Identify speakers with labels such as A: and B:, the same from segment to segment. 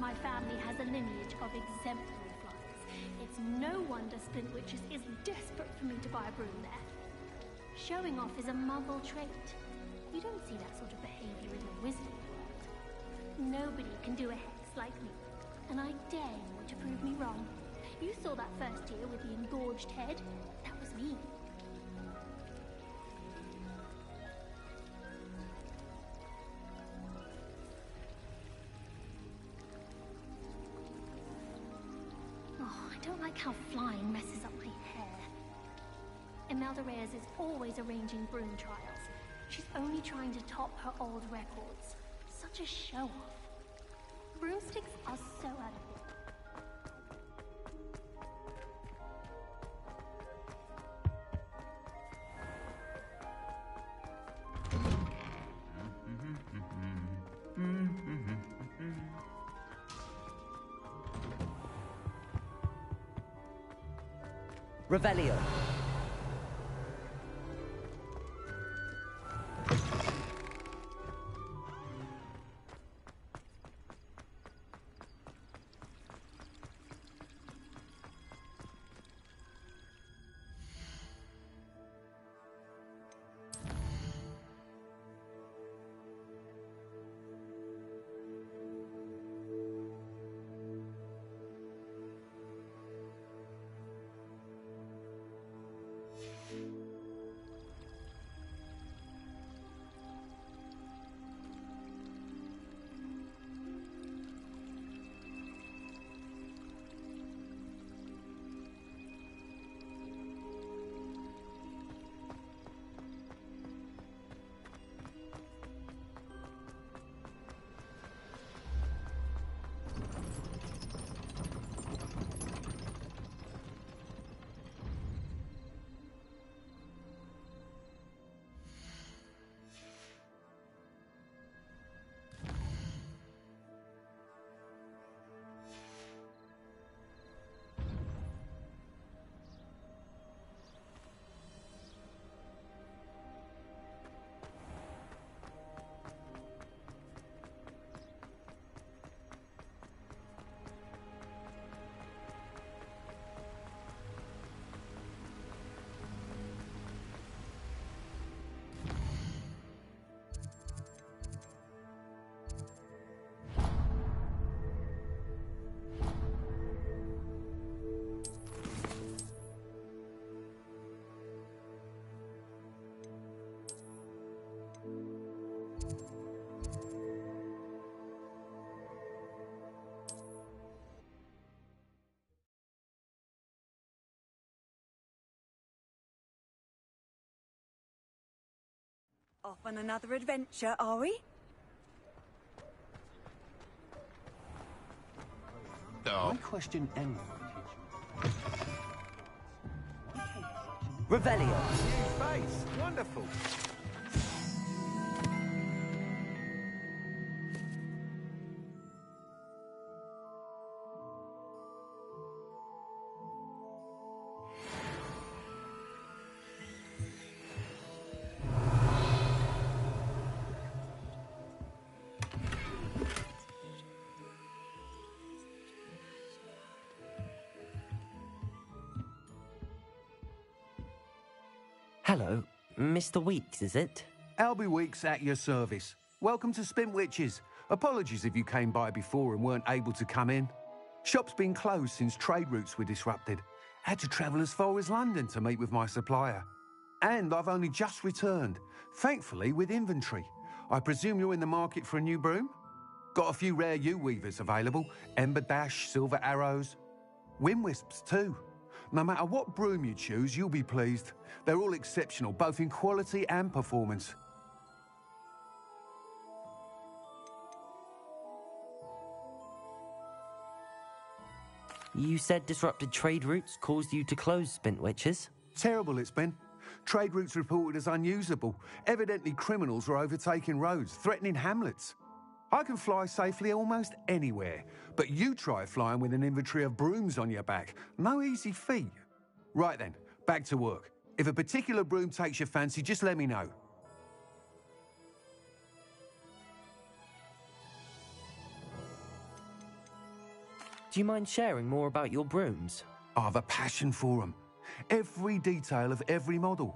A: my family has a lineage of exemplary flyers. It's no wonder Splintwitches is desperate for me to buy a broom there. Showing off is a muggle trait. You don't see that sort of behavior in the wizarding world. Nobody can do a hex like me, and I dare you to prove me wrong. You saw that first year with the engorged head. That was me. Oh, I don't like how flying messes up my hair. Imelda Reyes is always arranging broom trials. She's only trying to top her old records. Such a show-off. Broomsticks are so out of here.
B: Revelio.
C: Off on another adventure, are we?
D: Oh.
E: I question anyone.
B: Revelio.
D: New face. Wonderful.
B: Hello, Mr. Weeks, is it?
E: Albie Weeks at your service. Welcome to Spintwitches. Apologies if you came by before and weren't able to come in. Shop's been closed since trade routes were disrupted. Had to travel as far as London to meet with my supplier. And I've only just returned, thankfully with inventory. I presume you're in the market for a new broom? Got a few rare U-weavers available. Ember Dash, Silver Arrows. Wind Wisps too. No matter what broom you choose, you'll be pleased. They're all exceptional, both in quality and performance.
B: You said disrupted trade routes caused you to close Spintwitches?
E: Terrible it's been. Trade routes reported as unusable. Evidently criminals were overtaking roads, threatening hamlets. I can fly safely almost anywhere, but you try flying with an inventory of brooms on your back. No easy feat. Right then, back to work. If a particular broom takes your fancy, just let me know.
B: Do you mind sharing more about your brooms?
E: I have a passion for them. Every detail of every model.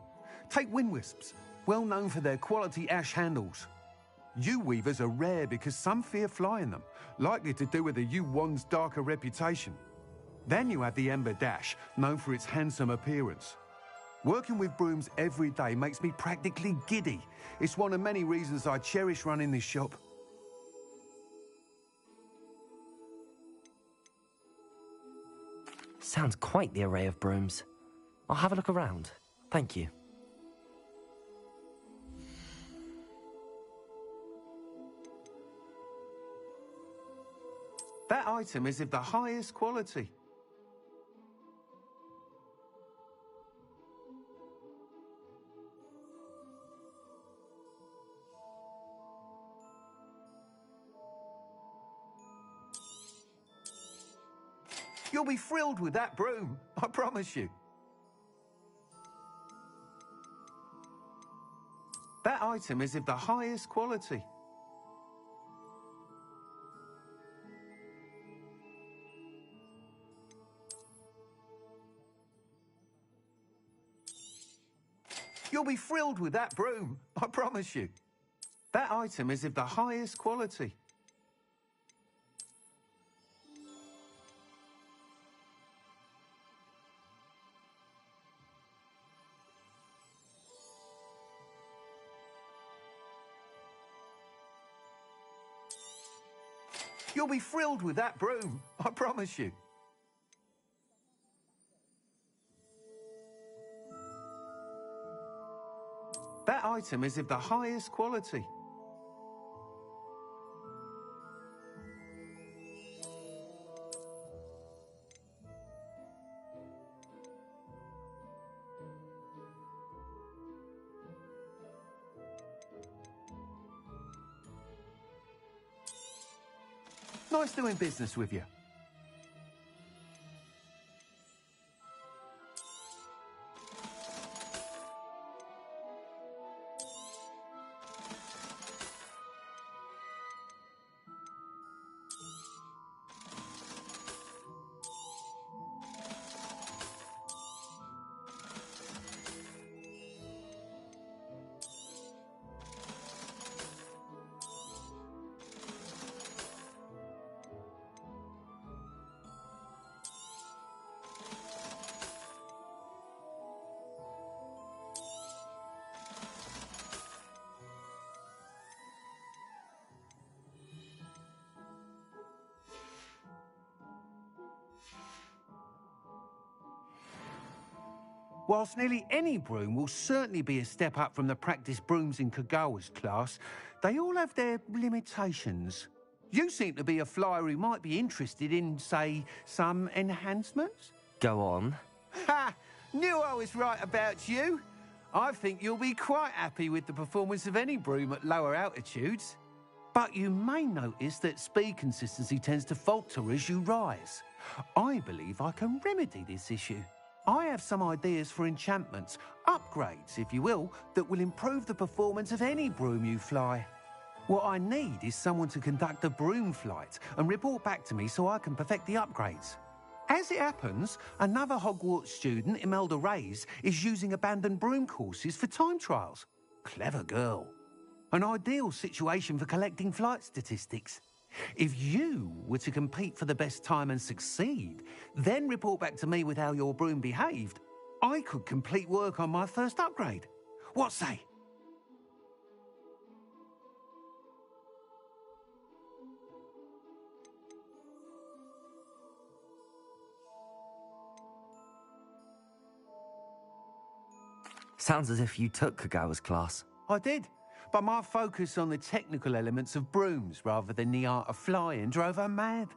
E: Take wind wisps, well known for their quality ash handles. Yew weavers are rare because some fear flying them, likely to do with the yew wand's darker reputation. Then you have the ember dash, known for its handsome appearance. Working with brooms every day makes me practically giddy. It's one of many reasons I cherish running this shop.
B: Sounds quite the array of brooms. I'll have a look around. Thank you.
E: That item is of the highest quality. You'll be thrilled with that broom, I promise you. That item is of the highest quality. You'll be thrilled with that broom, I promise you. That item is of the highest quality. You'll be thrilled with that broom, I promise you. That item is of the highest quality. Nice doing business with you. Whilst nearly any broom will certainly be a step up from the practice brooms in Kagawa's class, they all have their limitations. You seem to be a flyer who might be interested in, say, some enhancements?
B: Go on.
E: Ha! Knew I was right about you. I think you'll be quite happy with the performance of any broom at lower altitudes. But you may notice that speed consistency tends to falter as you rise. I believe I can remedy this issue. I have some ideas for enchantments, upgrades, if you will, that will improve the performance of any broom you fly. What I need is someone to conduct a broom flight and report back to me so I can perfect the upgrades. As it happens, another Hogwarts student, Imelda Reyes, is using abandoned broom courses for time trials. Clever girl. An ideal situation for collecting flight statistics. If you were to compete for the best time and succeed, then report back to me with how your broom behaved, I could complete work on my first upgrade. What say?
B: Sounds as if you took Kagawa's class.
E: I did, but my focus on the technical elements of brooms rather than the art of flying drove her mad.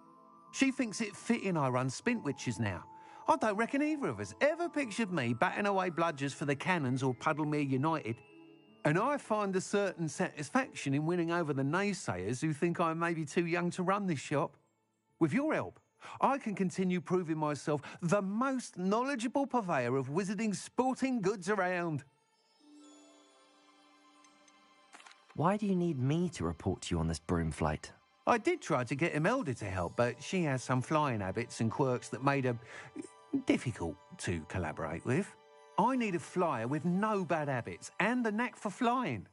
E: She thinks it fitting I run Spintwitches now. I don't reckon either of us ever pictured me batting away bludgers for the Cannons or Puddlemere United. And I find a certain satisfaction in winning over the naysayers who think I may be too young to run this shop. With your help, I can continue proving myself the most knowledgeable purveyor of wizarding sporting goods around.
B: Why do you need me to report to you on this broom flight?
E: I did try to get Imelda to help, but she has some flying habits and quirks that made her difficult to collaborate with. I need a flyer with no bad habits and the knack for flying.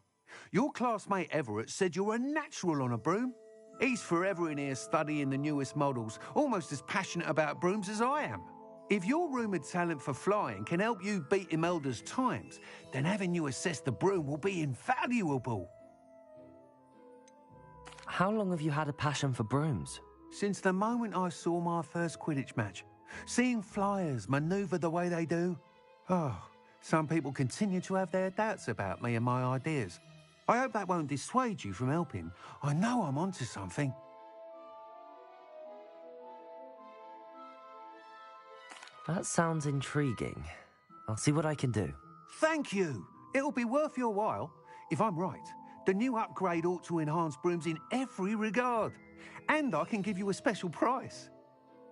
E: Your classmate Everett said you're a natural on a broom. He's forever in here studying the newest models, almost as passionate about brooms as I am. If your rumoured talent for flying can help you beat Imelda's times, then having you assess the broom will be invaluable.
B: How long have you had a passion for brooms?
E: Since the moment I saw my first Quidditch match, seeing flyers manoeuvre the way they do. Oh, some people continue to have their doubts about me and my ideas. I hope that won't dissuade you from helping. I know I'm onto something.
B: That sounds intriguing. I'll see what I can do.
E: Thank you. It'll be worth your while. If I'm right, the new upgrade ought to enhance brooms in every regard. And I can give you a special price.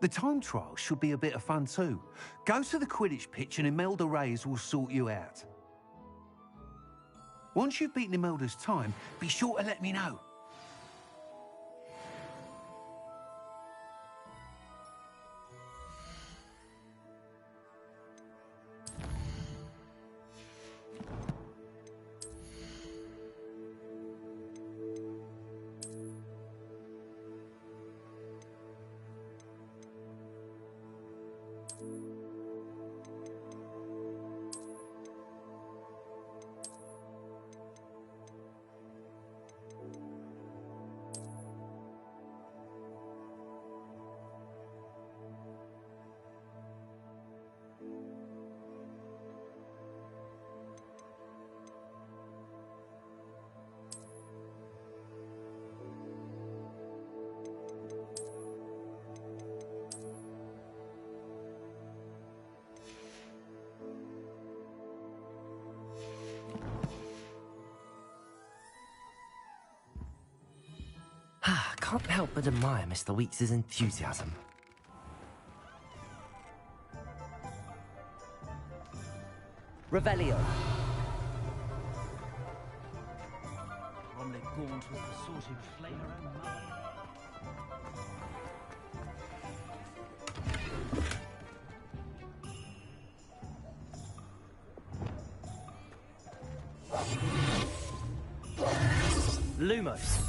E: The time trial should be a bit of fun too. Go to the Quidditch pitch and Imelda Reyes will sort you out. Once you've beaten Imelda's time, be sure to let me know.
B: Can't help but admire Mr. Weeks' enthusiasm. Revelio.
F: Bromley Gaunt was the sort who'd flay her own mother.
B: Lumos.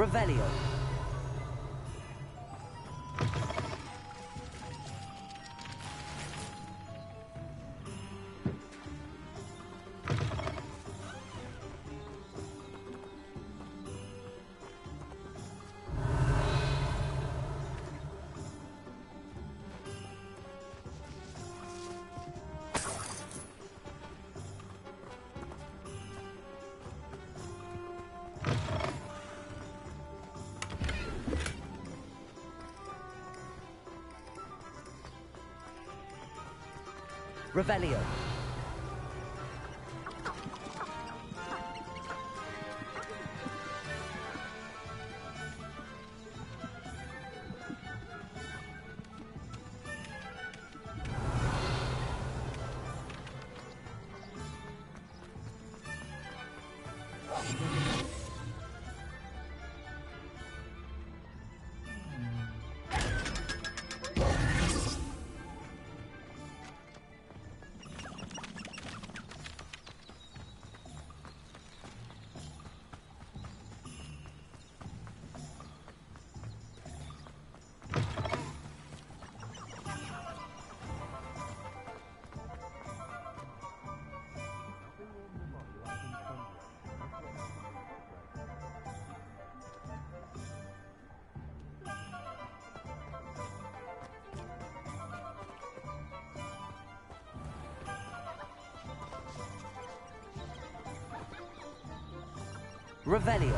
B: Revelio. Revelio. Revelio.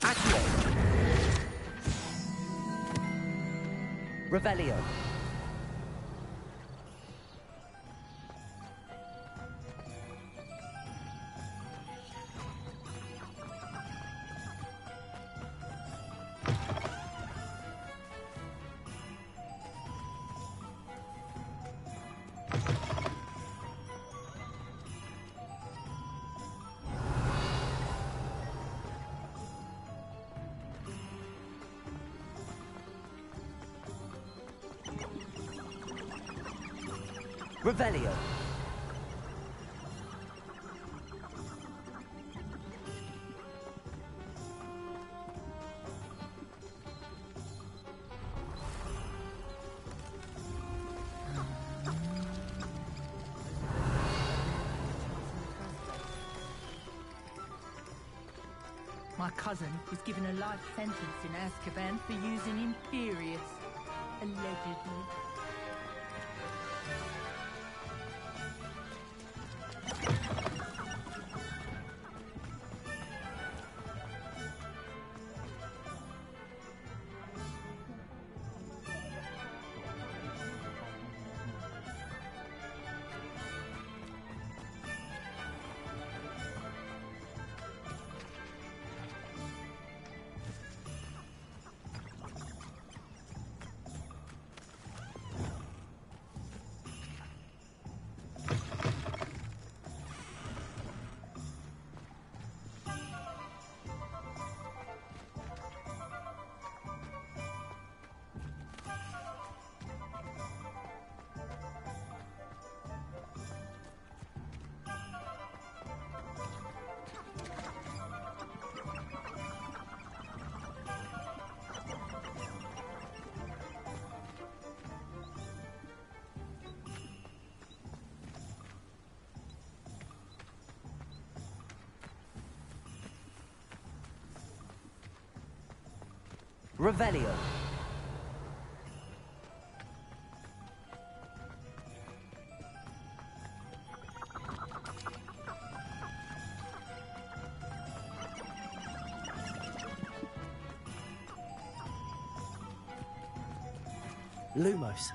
B: Accio. Revelio. Revelio.
G: My cousin was given a life sentence in Azkaban for using Imperius, allegedly. Revelio. Lumos.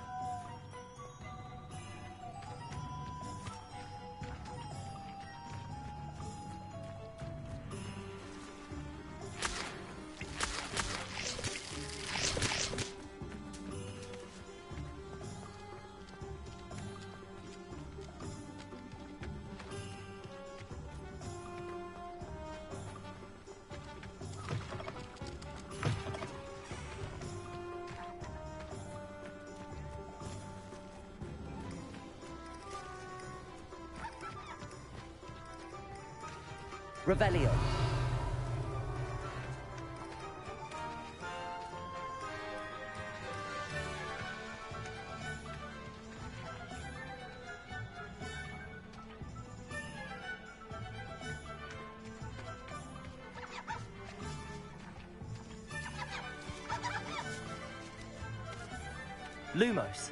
G: Revelio. Lumos.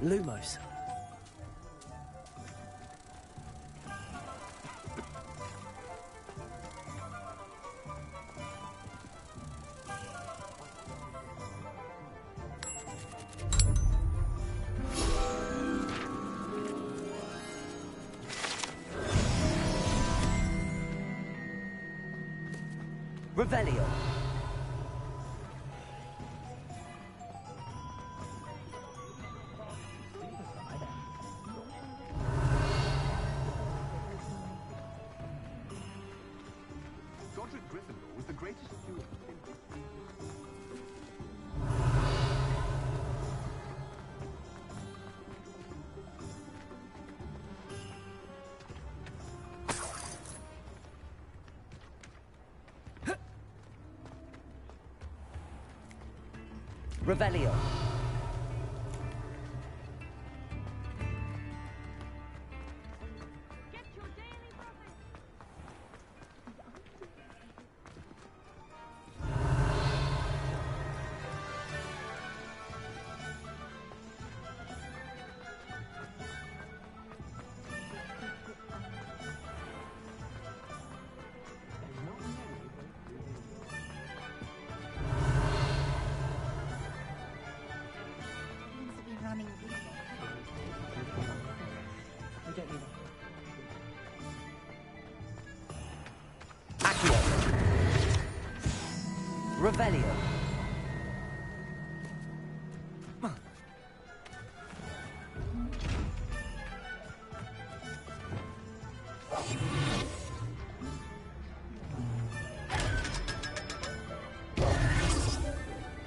G: Lumos. Revelio.
D: Godric Gryffindor was the greatest steward.
B: Revelio. Revelio.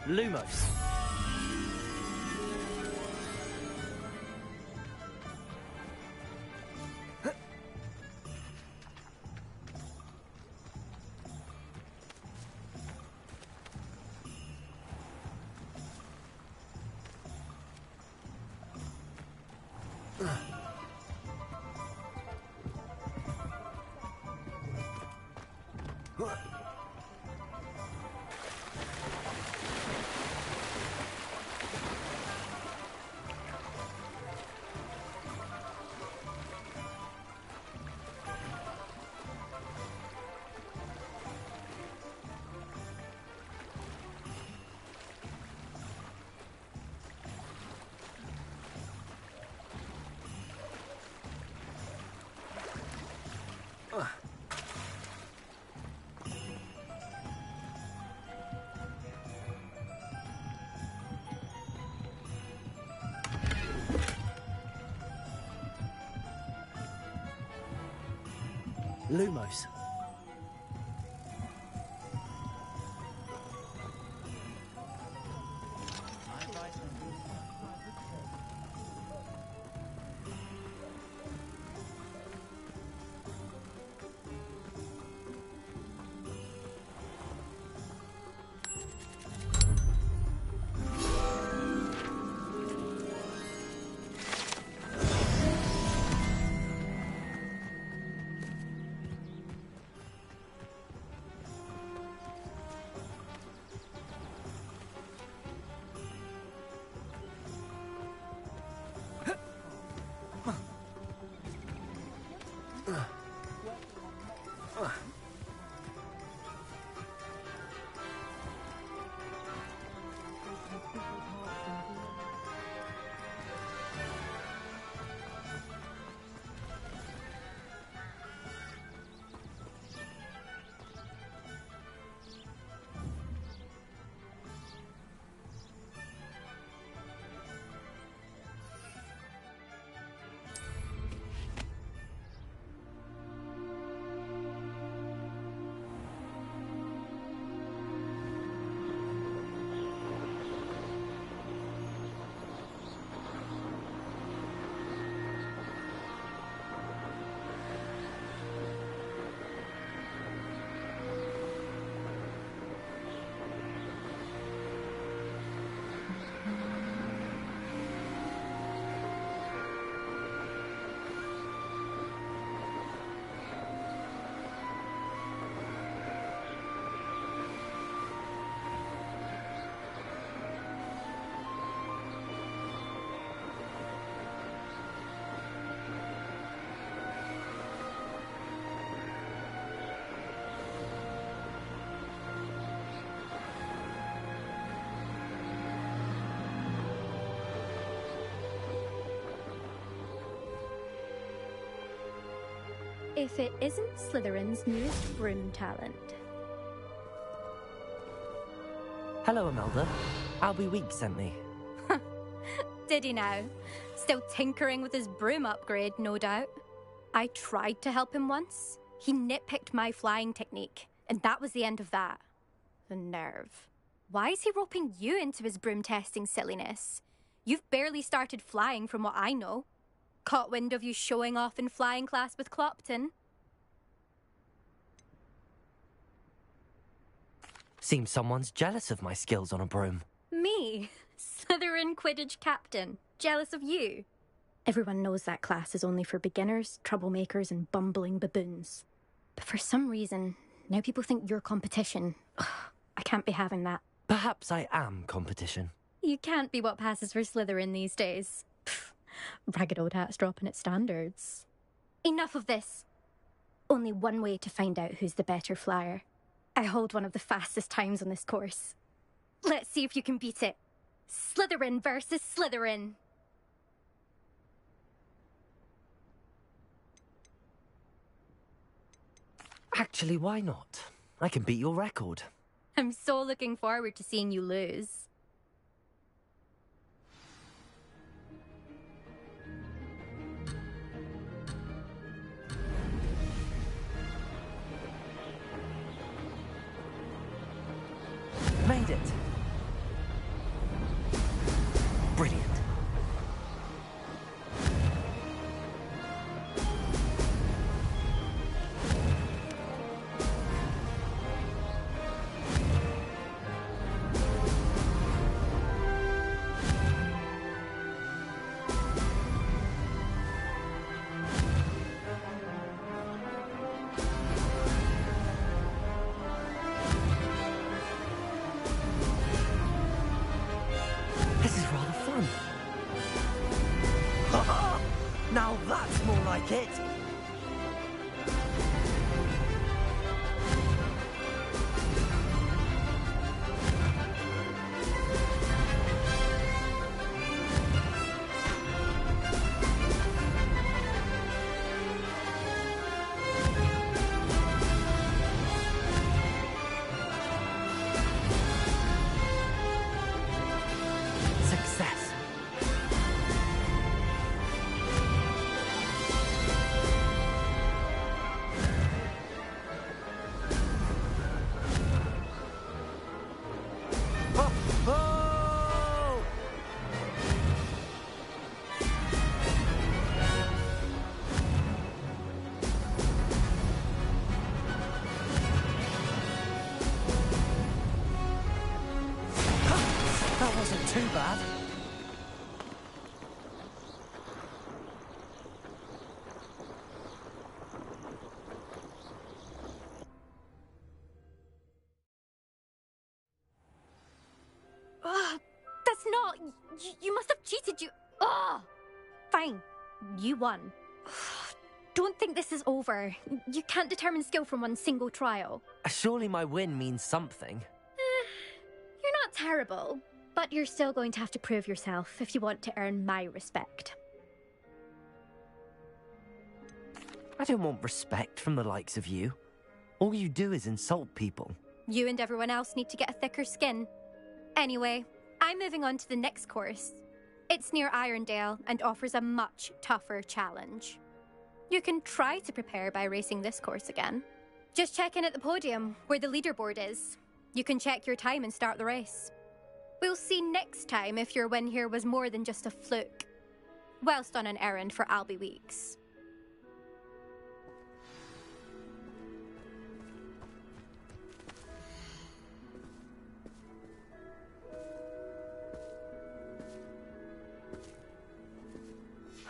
B: Lumos. Lumos.
A: If it isn't Slytherin's newest broom talent.
B: Hello, Imelda. Albie Week sent me.
A: Did he now? Still tinkering with his broom upgrade, no doubt. I tried to help him once. He nitpicked my flying technique, and that was the end of that. The nerve. Why is he roping you into his broom testing silliness? You've barely started flying from what I know. Caught wind of you showing off in flying class with Clopton.
B: Seems someone's jealous of my skills on a broom.
A: Me? Slytherin Quidditch captain. Jealous of you? Everyone knows that class is only for beginners, troublemakers, and bumbling baboons. But for some reason, now people think you're competition. Ugh, I can't be having that.
B: Perhaps I am competition.
A: You can't be what passes for Slytherin these days. Pfft, ragged old hat's dropping its standards. Enough of this. Only one way to find out who's the better flyer. I hold one of the fastest times on this course. Let's see if you can beat it. Slytherin versus Slytherin.
B: Actually, why not? I can beat your record.
H: I'm so looking forward to seeing you lose.
B: Made it! Brilliant. This is rather fun. Now that's more like it. Success. Oh, oh! That wasn't too bad.
H: Ugh, that's not... You must have cheated, you... Ugh! Fine. You won. Don't think this is over. You can't determine skill from one single trial.
B: Surely my win means something.
H: You're not terrible, but you're still going to have to prove yourself if you want to earn my respect.
B: I don't want respect from the likes of you. All you do is insult people.
H: You and everyone else need to get a thicker skin. Anyway, I'm moving on to the next course. It's near Irondale and offers a much tougher challenge. You can try to prepare by racing this course again. Just check in at the podium, where the leaderboard is. You can check your time and start the race. We'll see next time if your win here was more than just a fluke. Whilst on an errand for Albie Weeks.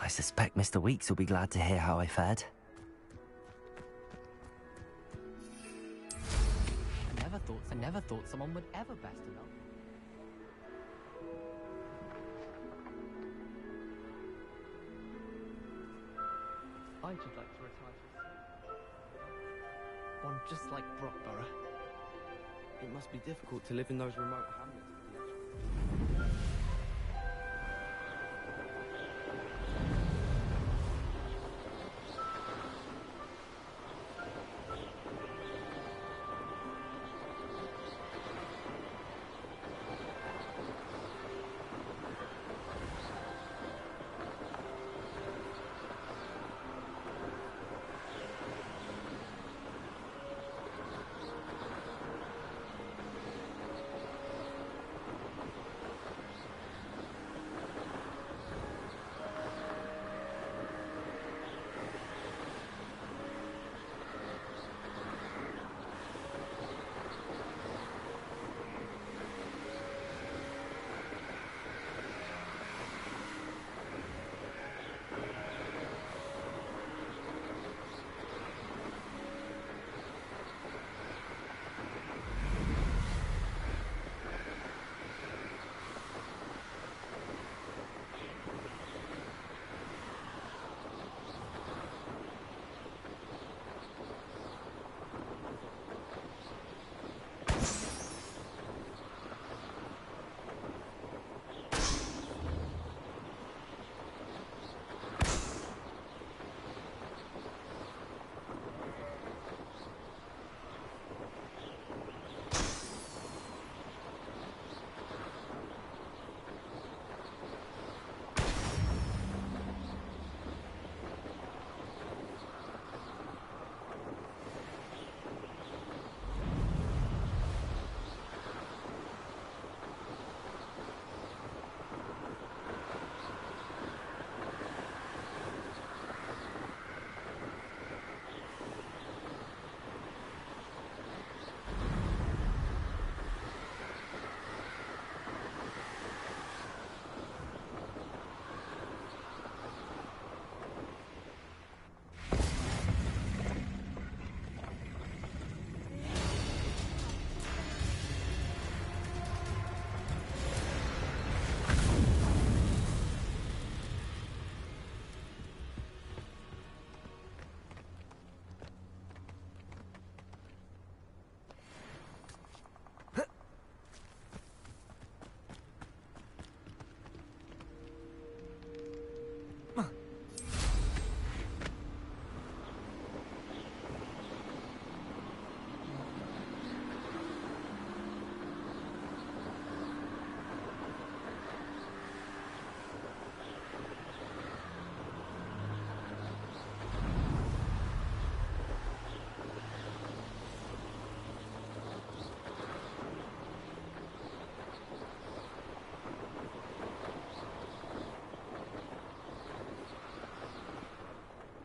B: I suspect Mr. Weeks will be glad to hear how I fared.
F: I never thought someone would ever best enough. I should like to retire to one just like Brockborough. It must be difficult to live in those remote hamlets with the edge.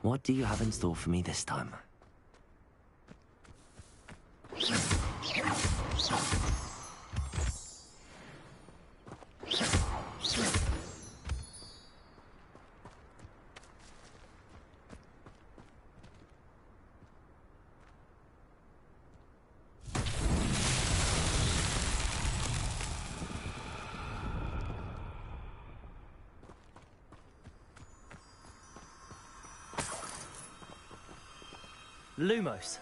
B: What do you have in store for me this time? Lumos.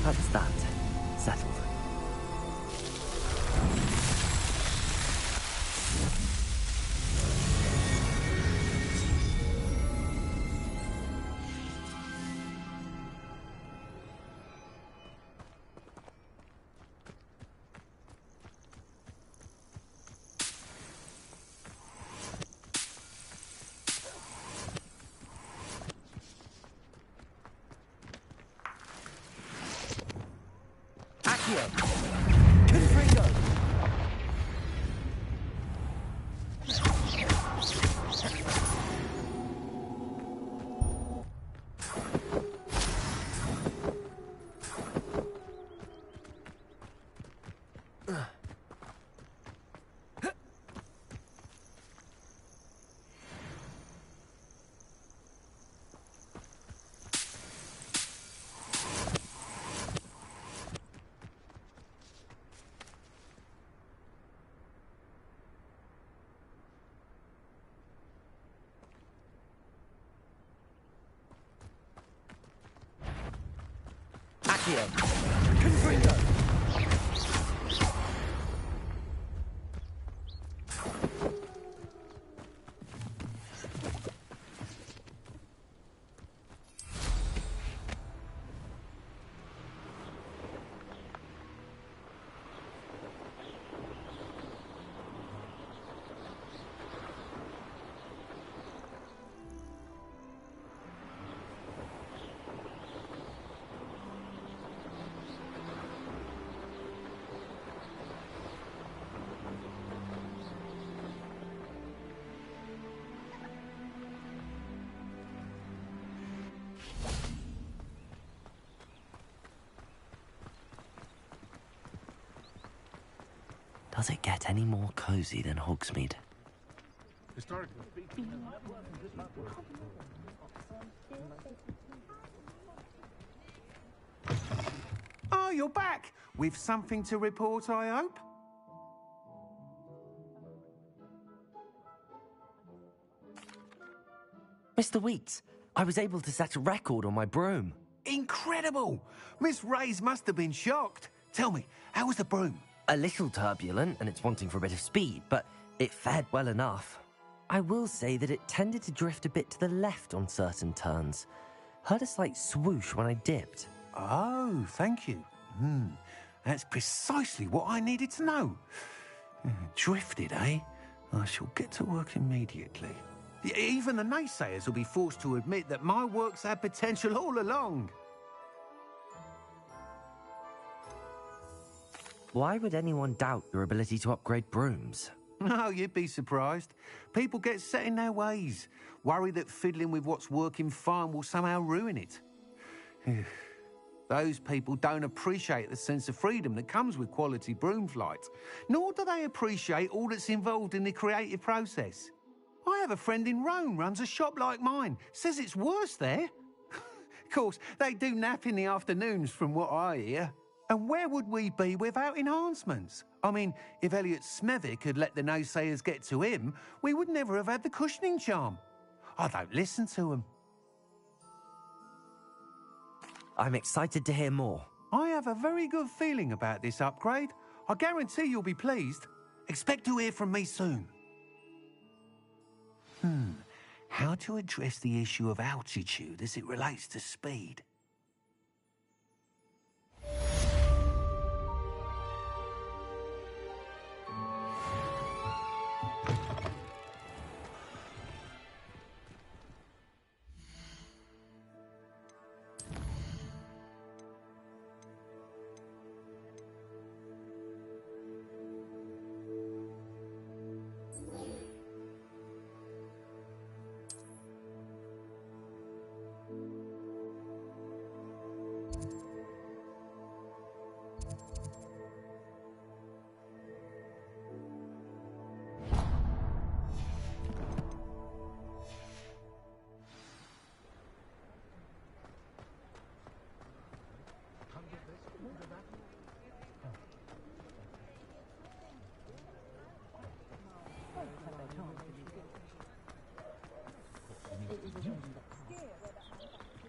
B: That's that. Settled. Confringo! Confringo! Does it get any more cozy than Hogsmeade?
D: Historically speaking,
E: Oh, you're back! With something to report, I hope?
B: Mr. Wheats, I was able to set a record on my broom.
E: Incredible! Miss Reyes must have been shocked. Tell me, how was the broom?
B: A little turbulent, and it's wanting for a bit of speed, but it fared well enough. I will say that it tended to drift a bit to the left on certain turns. Heard a slight swoosh when I dipped.
E: Oh, thank you. That's precisely what I needed to know. Drifted, eh? I shall get to work immediately. Even the naysayers will be forced to admit that my work's had potential all along.
B: Why would anyone doubt your ability to upgrade brooms?
E: No, you'd be surprised. People get set in their ways, worry that fiddling with what's working fine will somehow ruin it. Those people don't appreciate the sense of freedom that comes with quality broom flight, nor do they appreciate all that's involved in the creative process. I have a friend in Rome runs a shop like mine, says it's worse there. Of course, they do nap in the afternoons from what I hear. And where would we be without enhancements? I mean, if Elliot Smethwick had let the naysayers get to him, we would never have had the cushioning charm. I don't listen to him.
B: I'm excited to hear more.
E: I have a very good feeling about this upgrade. I guarantee you'll be pleased. Expect to hear from me soon. How to address the issue of altitude as it relates to speed.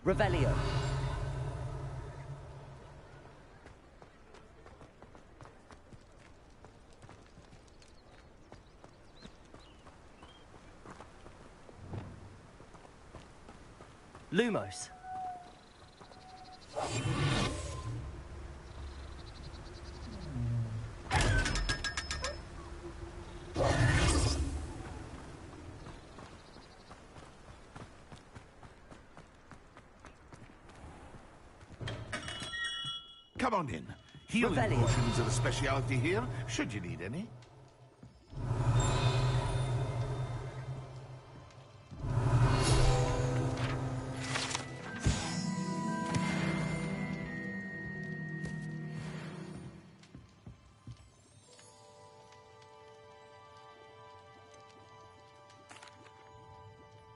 B: Revelio. Lumos.
D: Come on in. Healing
B: Revelio.
D: potions are a speciality here, should you need any.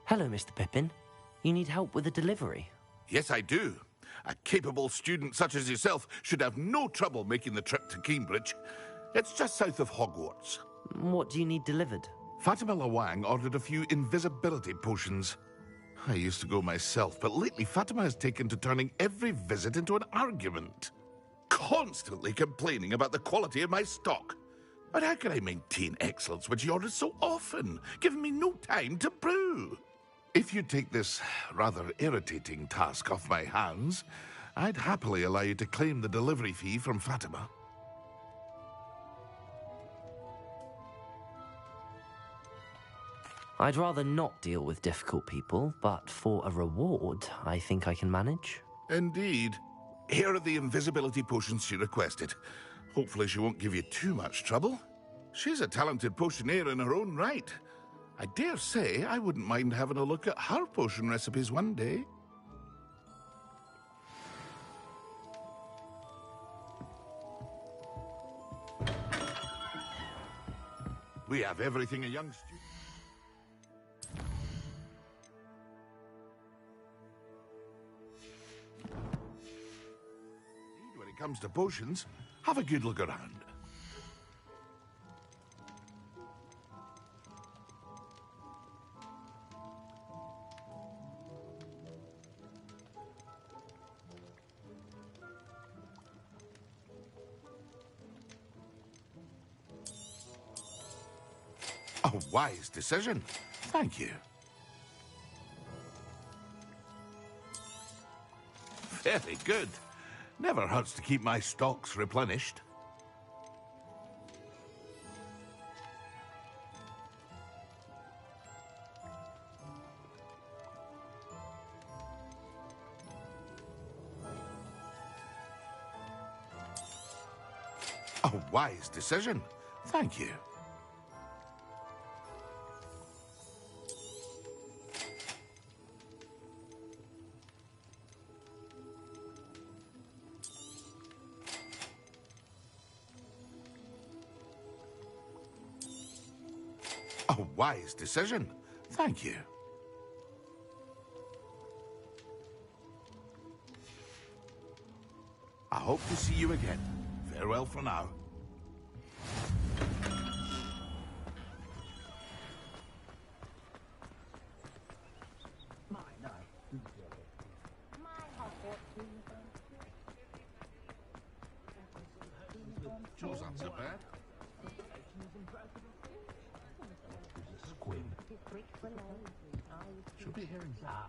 B: Hello, Mr. Pippin. You need help with a delivery?
D: Yes, I do. A capable student such as yourself should have no trouble making the trip to Cambridge. It's just south of Hogwarts.
B: What do you need delivered?
D: Fatima Lawang ordered a few invisibility potions. I used to go myself, but lately Fatima has taken to turning every visit into an argument. Constantly complaining about the quality of my stock. But how can I maintain excellence when she orders so often, giving me no time to brew? If you take this rather irritating task off my hands, I'd happily allow you to claim the delivery fee from Fatima.
B: I'd rather not deal with difficult people, but for a reward, I think I can manage.
D: Indeed. Here are the invisibility potions she requested. Hopefully she won't give you too much trouble. She's a talented potioneer in her own right. I dare say I wouldn't mind having a look at her potion recipes one day. We have everything a young student... When it comes to potions, have a good look around. A wise decision. Thank you. Very good. Never hurts to keep my stocks replenished. A wise decision. Thank you. A wise decision. Thank you. I hope to see you again. Farewell for now. Joe's not so bad.
I: She'll be here in time.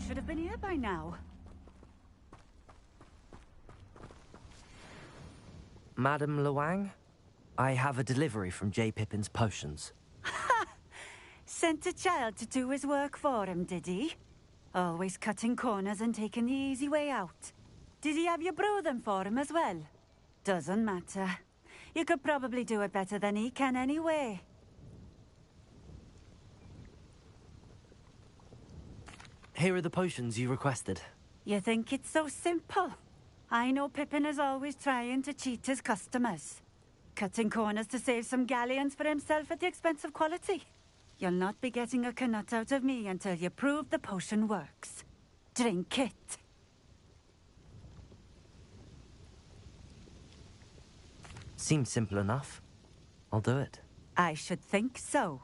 C: Should have been here by now.
B: Madam Luang, I have a delivery from J. Pippin's potions.
C: Sent a child to do his work for him, did he? Always cutting corners and taking the easy way out. Did he have you brew them for him as well? Doesn't matter. You could probably do it better than he can anyway.
B: Here are the potions you requested.
C: You think it's so simple? I know Pippin is always trying to cheat his customers. Cutting corners to save some galleons for himself at the expense of quality. You'll not be getting a canut out of me until you prove the potion works. Drink it.
B: Seems simple enough. I'll do it.
C: I should think so.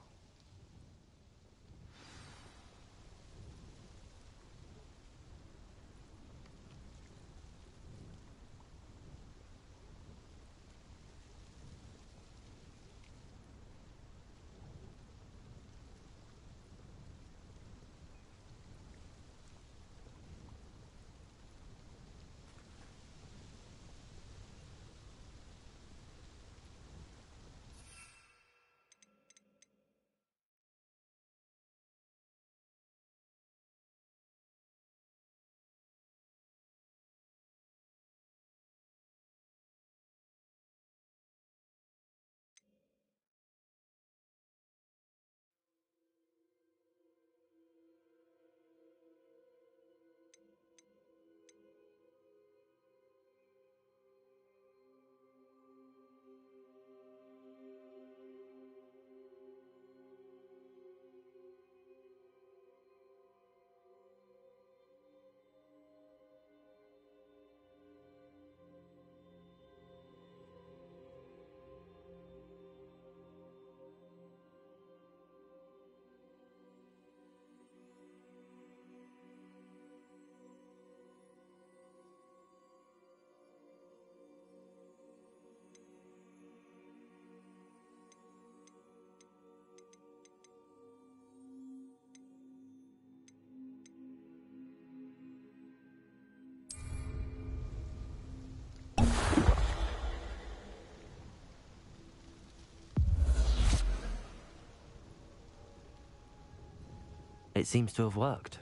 B: It seems to have worked.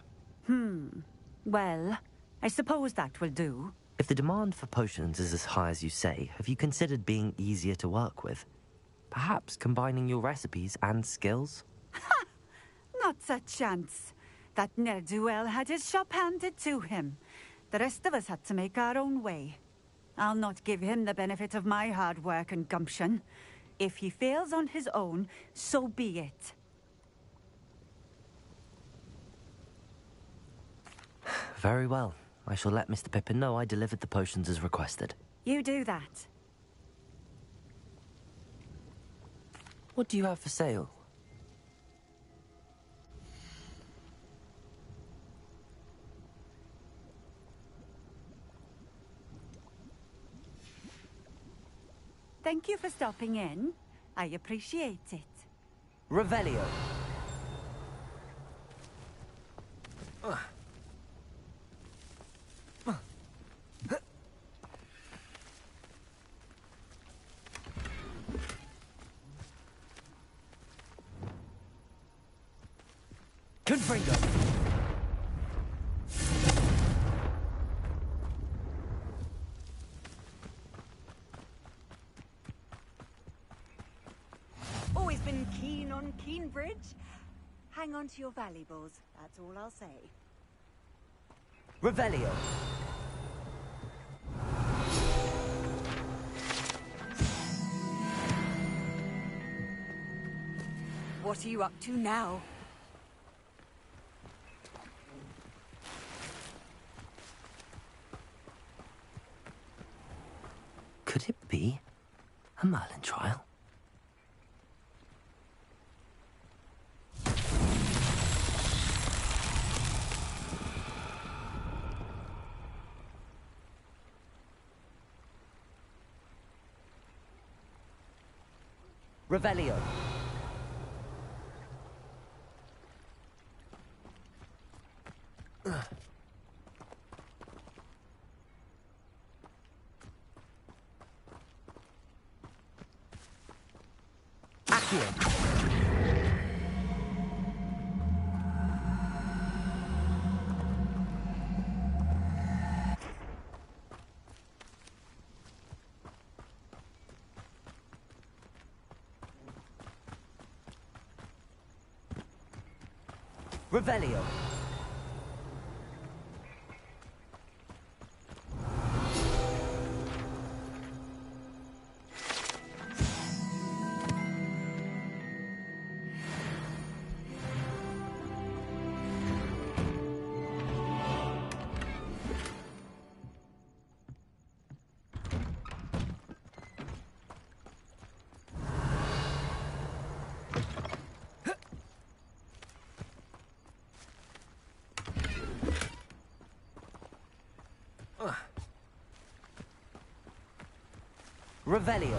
C: Well, I suppose that will do.
B: If the demand for potions is as high as you say, have you considered being easier to work with? Perhaps combining your recipes and skills?
C: Not a chance. That ne'er-do-well had his shop handed to him. The rest of us had to make our own way. I'll not give him the benefit of my hard work and gumption. If he fails on his own, so be it.
B: Very well. I shall let Mr. Pippin know I delivered the potions as requested.
C: You do that.
B: What do you have for sale?
C: Thank you for stopping in. I appreciate it.
B: Revelio. Confringo.
C: Always been keen on Keenbridge. Hang on to your valuables, that's all I'll say.
B: Revelio.
C: What are you up to now?
B: Could it be a Merlin trial? Revelio. Accio. Revelio. Revelio.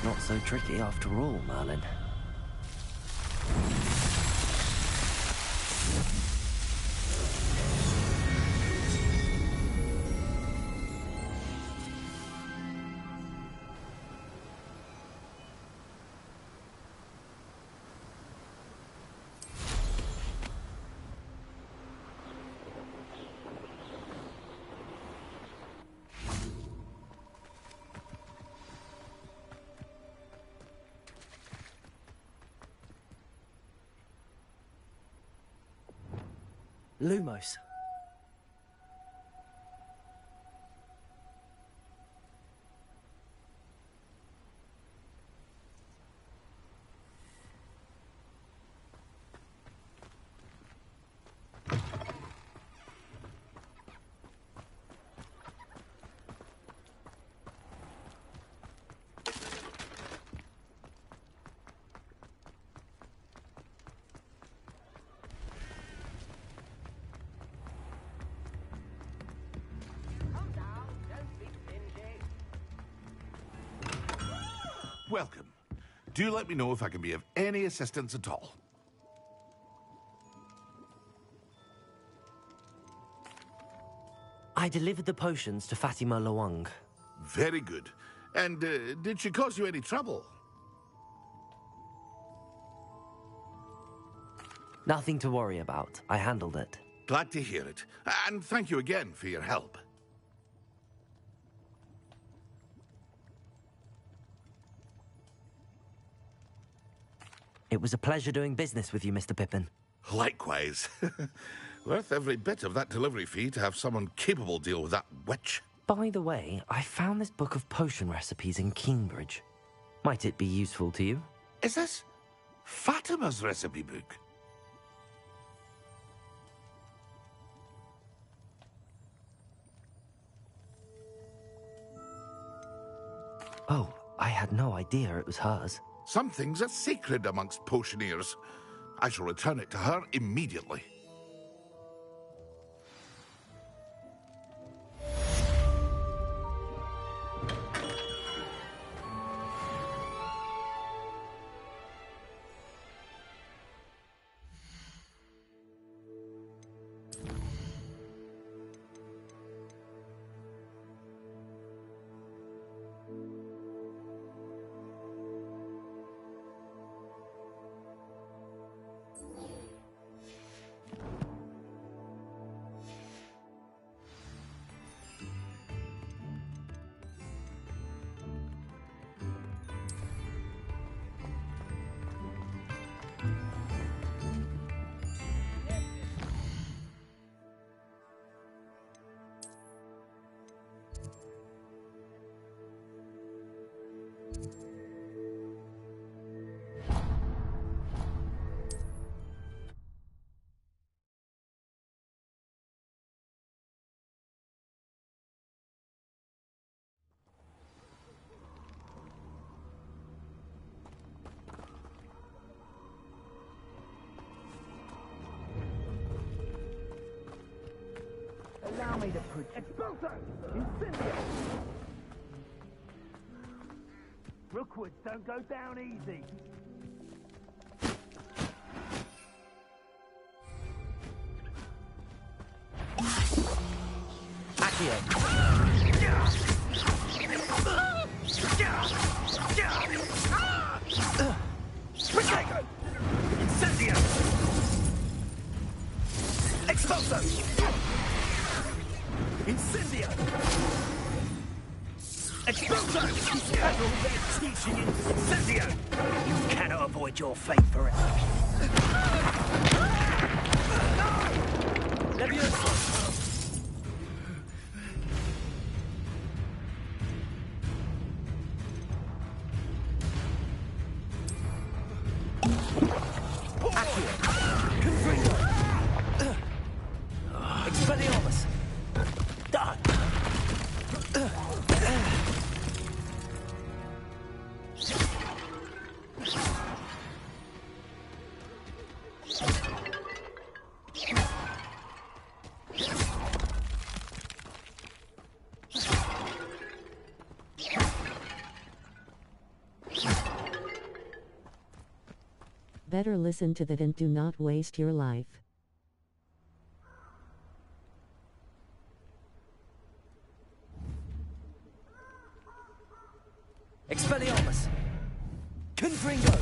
B: Not so tricky after all, Merlin.
J: Lumos.
D: Welcome. Do let me know if I can be of any assistance at all.
B: I delivered the potions to Fatima Lawang.
D: Very good. And did she cause you any trouble?
B: Nothing to worry about. I handled it.
D: Glad to hear it. And thank you again for your help.
B: It was a pleasure doing business with you, Mr. Pippin.
D: Likewise. Worth every bit of that delivery fee to have someone capable deal with that witch.
B: By the way, I found this book of potion recipes in Cambridge. Might it be useful to you?
D: Is this Fatima's recipe book?
B: Oh, I had no idea it was hers.
D: Some things are sacred amongst potioneers. I shall return it to her immediately.
I: Allow me to put you... Expulso! Incendio! Rookwoods don't go down easy. Protego! Incendio! Expulso! Incendio! Expulso! That's all their teaching in Incendio! You cannot avoid your fate forever. Leviosa!
J: Expelliarmus! Done!
K: Better listen to that and do not waste your life.
J: Expelliarmus! Confringo!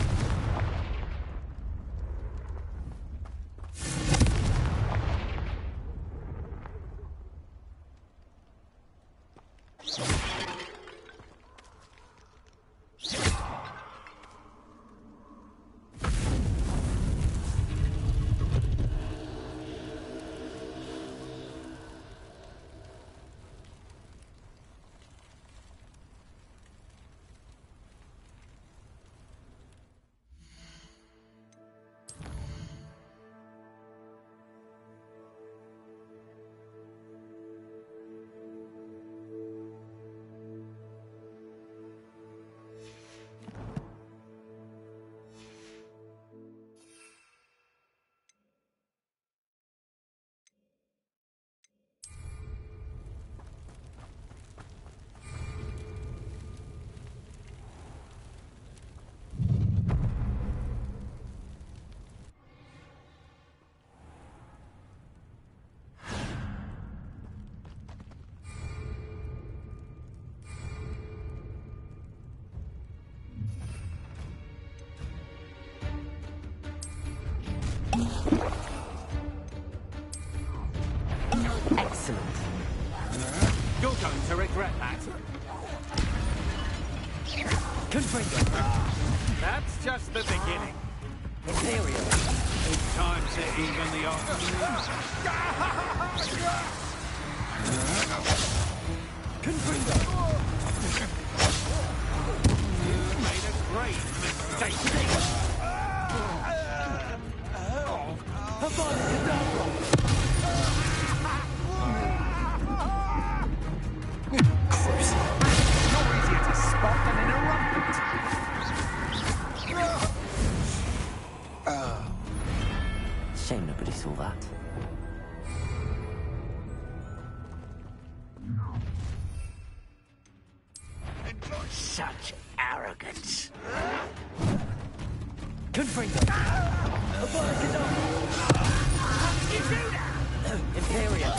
E: to regret that.
J: Confringo.
E: That's just the beginning.
J: Imperial.
E: It's time to even the odds.
J: Confringo.
E: You made a great mistake.
J: Avada Kedavra.
E: You're easier to spot than an eruptant.
B: Shame nobody saw that.
I: Such arrogance.
J: Confringo. Avada Kedavra.
I: How did you do that?
J: Imperial.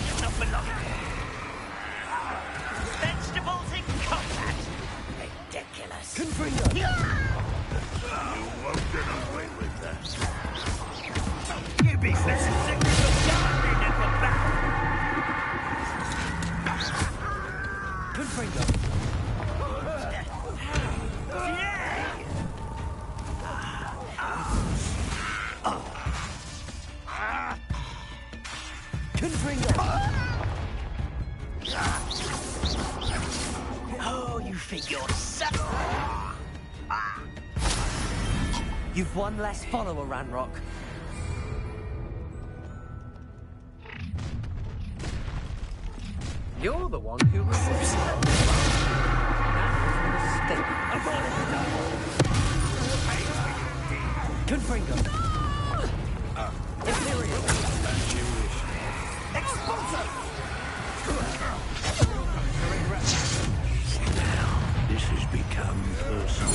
I: You're not belonging. Vegetables in combat. Ridiculous.
J: Confringo.
I: You won't get away with that. You'd be better sick of gardening at the back.
J: Confringo. Confringo.
I: Oh, you think you're so...
J: You've one less follower, Ranrock.
E: You're the one who resisted. That was a mistake.
J: Confringo. Imperial.
I: Expulso!
L: This has become personal.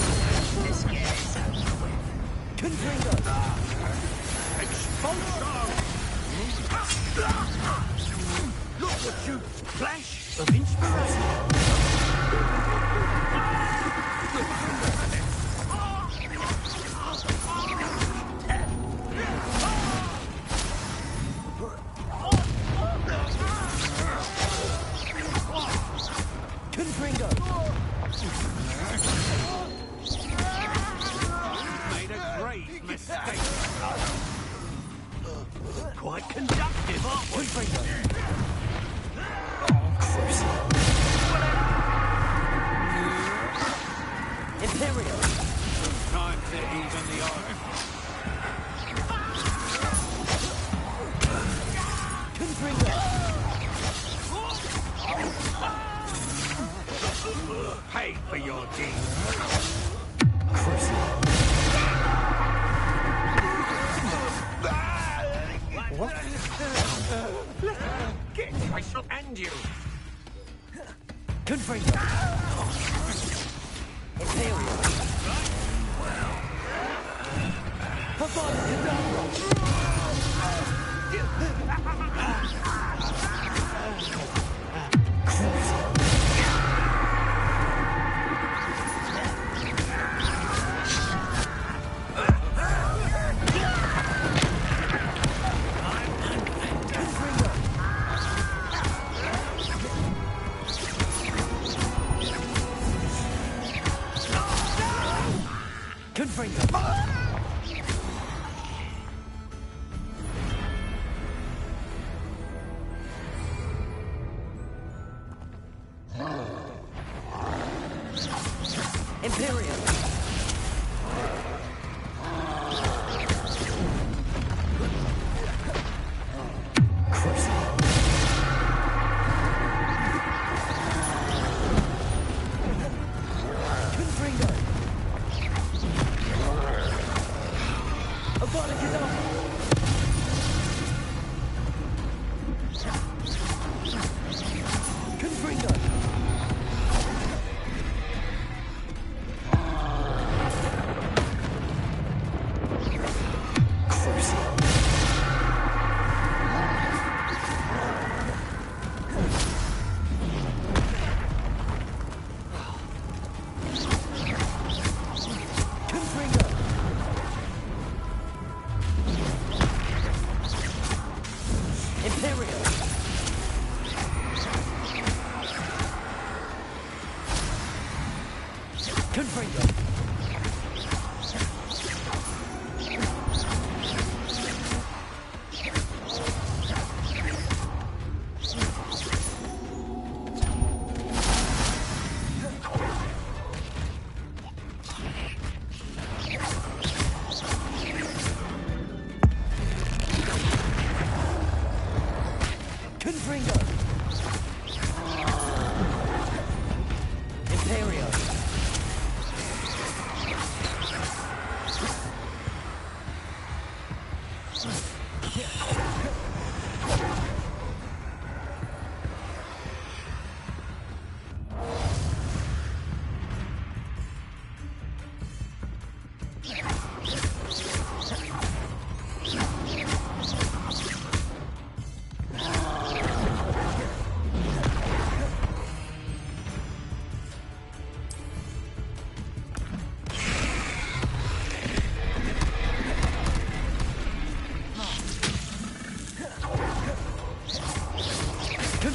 I: This gets over with.
J: Confringo.
I: Expulso! Look what you... Flash of inspiration.
J: Confringo.
E: Made a great mistake.
I: Quite conductive, aren't we?
J: Confringo. Imperial.
E: Time to even the odds.
J: Confringo.
I: Pay for your deeds.
J: What?
I: Get, I shall end you.
J: Confringo. Imperial. Avada Kedavra. Confringo. Imperial. Confringo. Avada Kedavra. Confringo. Confringo. Imperial.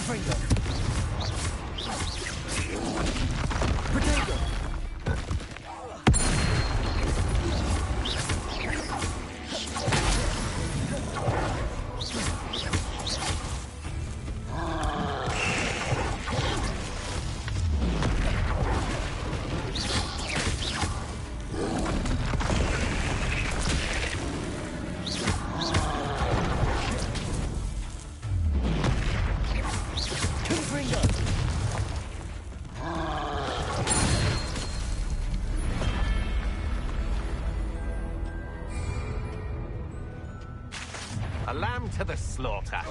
J: Confringo. Potato.
E: A lamb to the slaughter.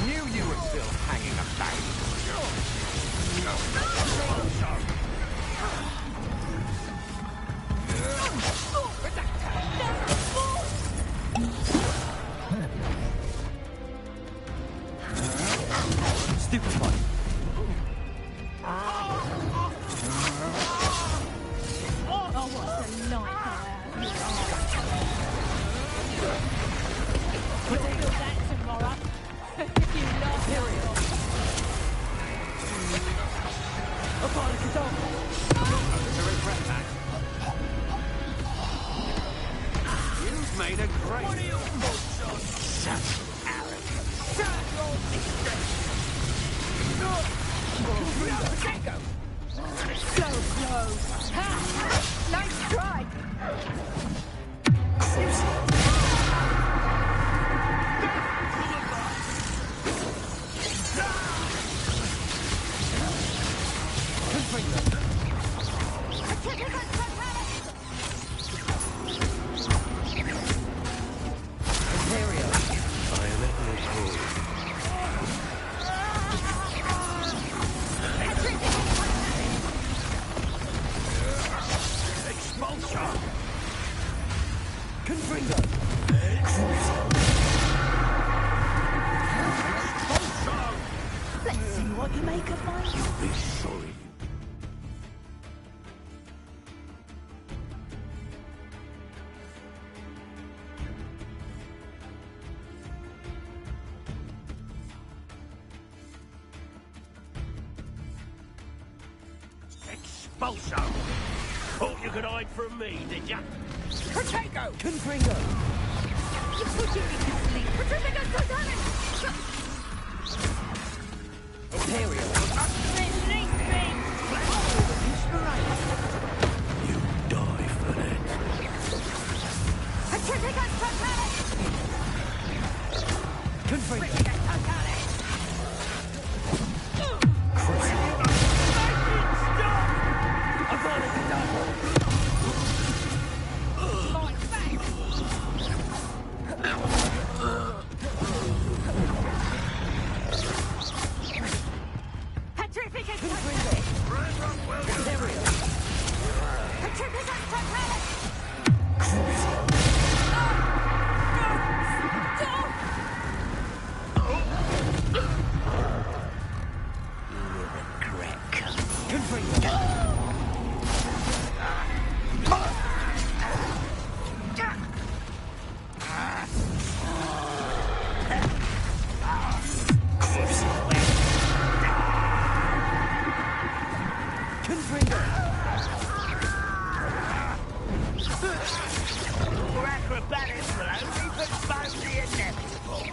E: Knew you were still hanging about.
J: Stupefy.
G: Oh, what a nightmare. You'll feel that tomorrow. If you love it.
E: To regret that. You've made a great... What are you such arrogance.
G: So close. Ha! Nice try.
C: Let's see what you make of mine.
L: You'll be sorry.
I: Expulso! Thought you could hide from me, did ya?
J: Potato! Confringo!
G: You're putting me to sleep. Patricia,
J: Imperial!
G: Release me!
L: You die for that.
J: Confringo!
I: Your acrobatics will only postpone the inevitable.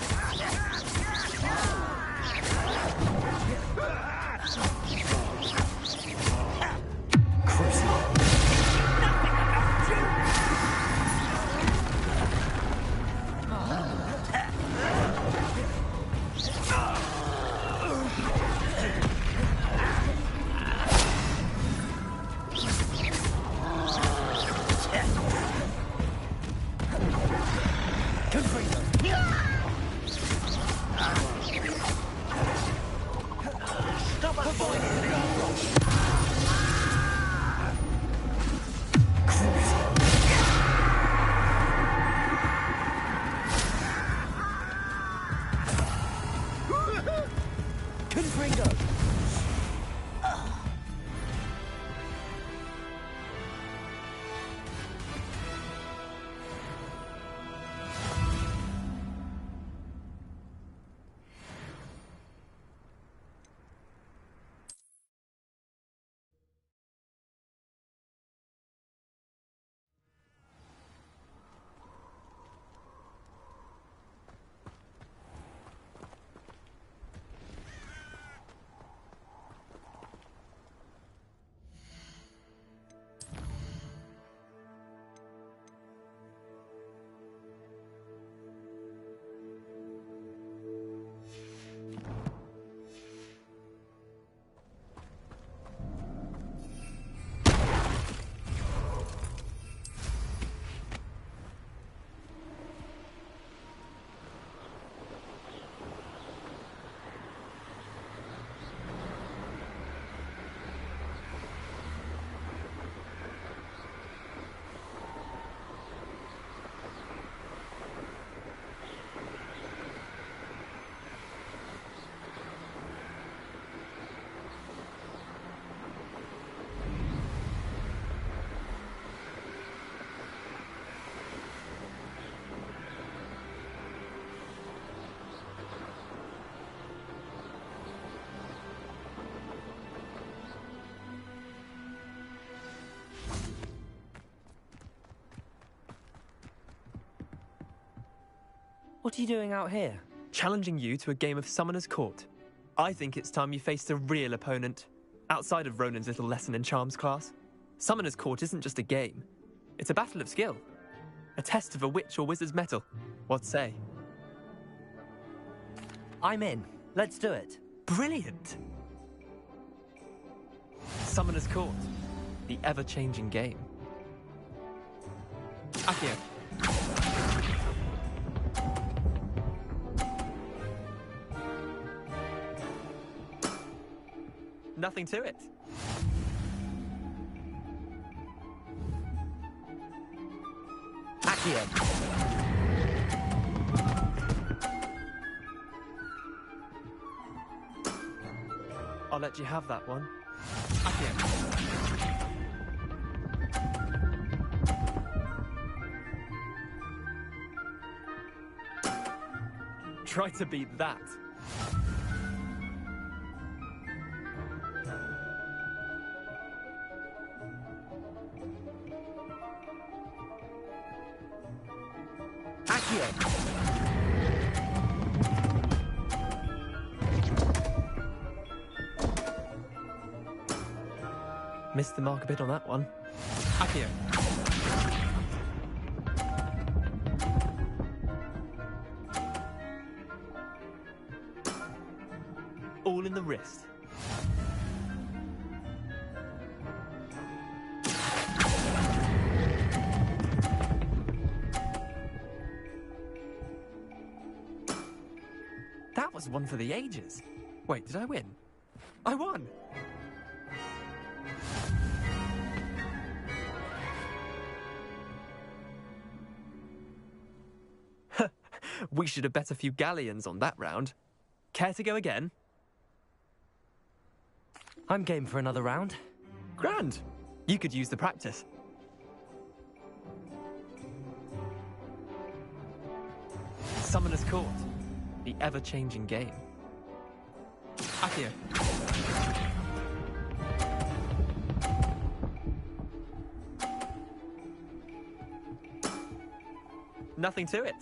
B: What are you doing out here?
M: Challenging you to a game of Summoner's Court. I think it's time you faced a real opponent, outside of Ronan's little lesson in charms class. Summoner's Court isn't just a game. It's a battle of skill. A test of a witch or wizard's mettle. What say?
B: I'm in. Let's do it.
M: Brilliant! Summoner's Court. The ever-changing game. Accio. Nothing to it.
B: Accio.
M: I'll let you have that one. Accio. Try to beat that.
B: Accio.
M: Missed the mark a bit on that one. Accio. All in the wrist. That was one for the ages. Wait, did I win? I won! We should have bet a few galleons on that round. Care to go again?
B: I'm game for another round.
M: Grand. You could use the practice. Summoner's Court. The ever-changing game. Accio. Nothing to it.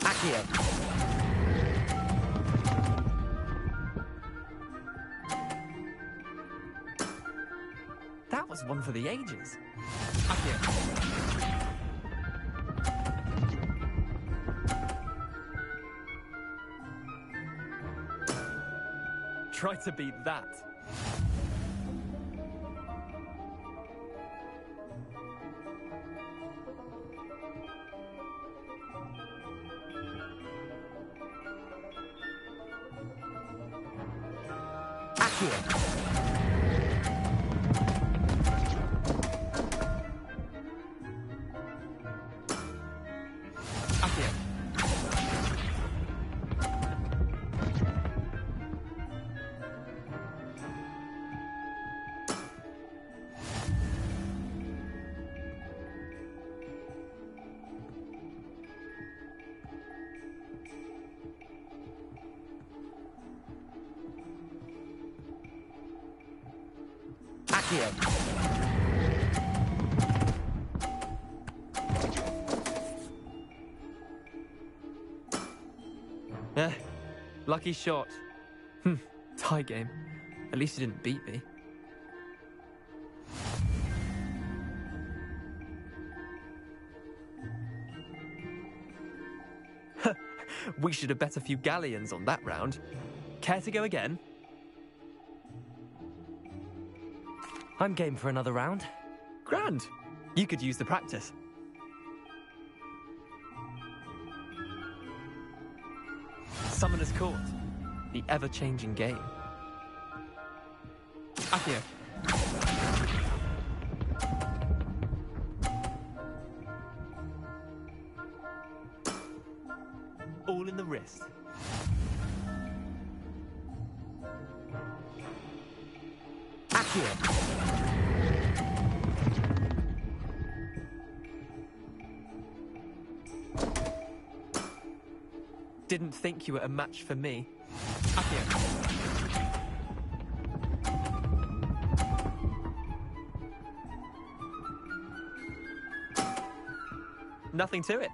B: Accio.
M: That was one for the ages. Accio. Try to beat that.
B: Accio.
M: Lucky shot. Tie game. At least you didn't beat me. We should have bet a few galleons on that round. Care to go again?
B: I'm game for another round.
M: Grand. You could use the practice. Summoner's Court. The ever-changing game. Accio. All in the wrist.
B: Accio.
M: Didn't think you were a match for me. Accio. Nothing to it.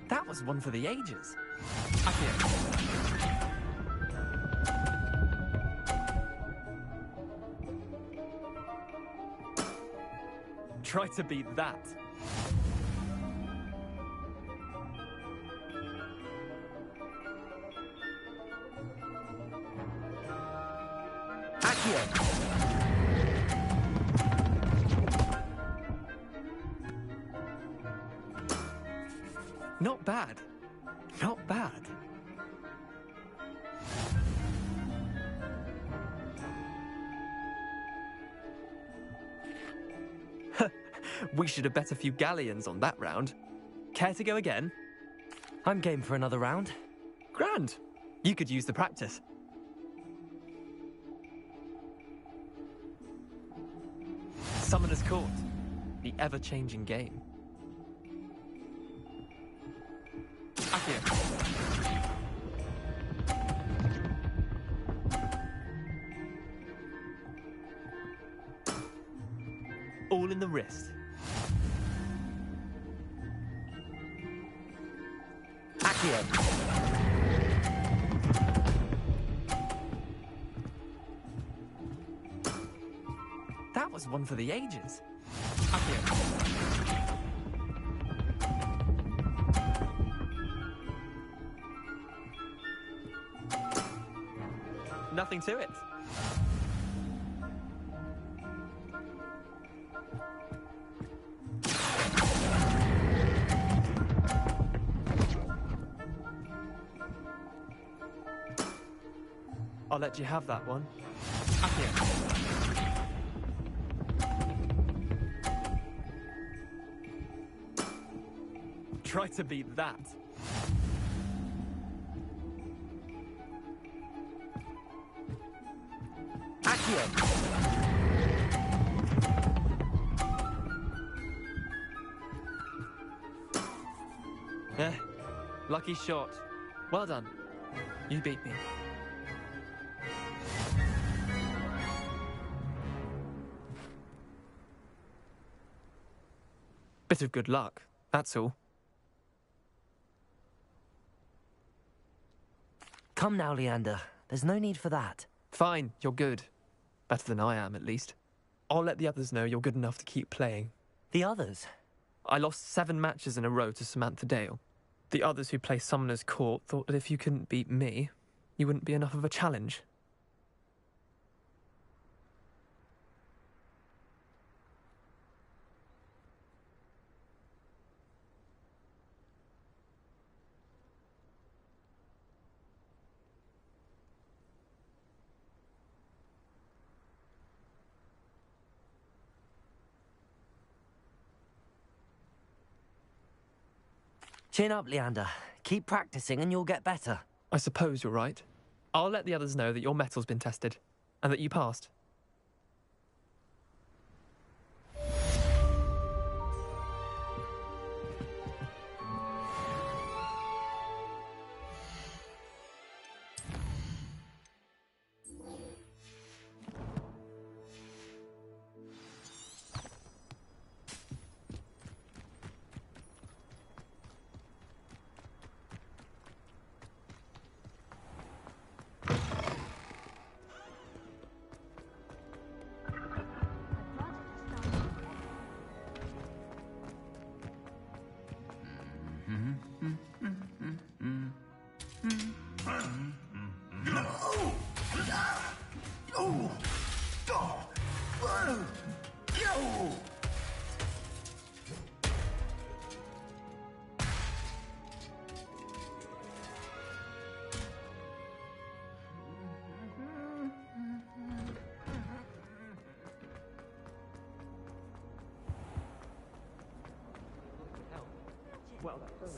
M: That was one for the ages. Accio. Try to beat that. Accio. Not bad. Not bad. We should have bet a few galleons on that round. Care to go again?
B: I'm game for another round.
M: Grand. You could use the practice. Summoner's Court. The ever-changing game. Accio. All in the wrist. Accio. That was one for the ages. Accio. Nothing to it. I'll let you have that one. Accio. Try to beat that. Accio. Lucky shot. Well done. You beat me. Bit of good luck, that's all.
B: Come now, Leander. There's no need for that.
M: Fine, you're good. Better than I am, at least. I'll let the others know you're good enough to keep playing.
B: The others?
M: I lost 7 matches in a row to Samantha Dale. The others who play Summoner's Court thought that if you couldn't beat me, you wouldn't be enough of a challenge.
B: Chin up, Leander. Keep practicing and you'll get better.
M: I suppose you're right. I'll let the others know that your metal's been tested, and that you passed.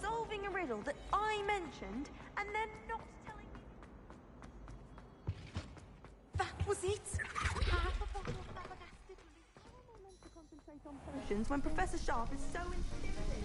N: Solving a riddle that I mentioned, and then not telling me. That was it. Half a bottle of flabbergasted. How am I meant to concentrate on potions when Professor Sharp is so intimidating?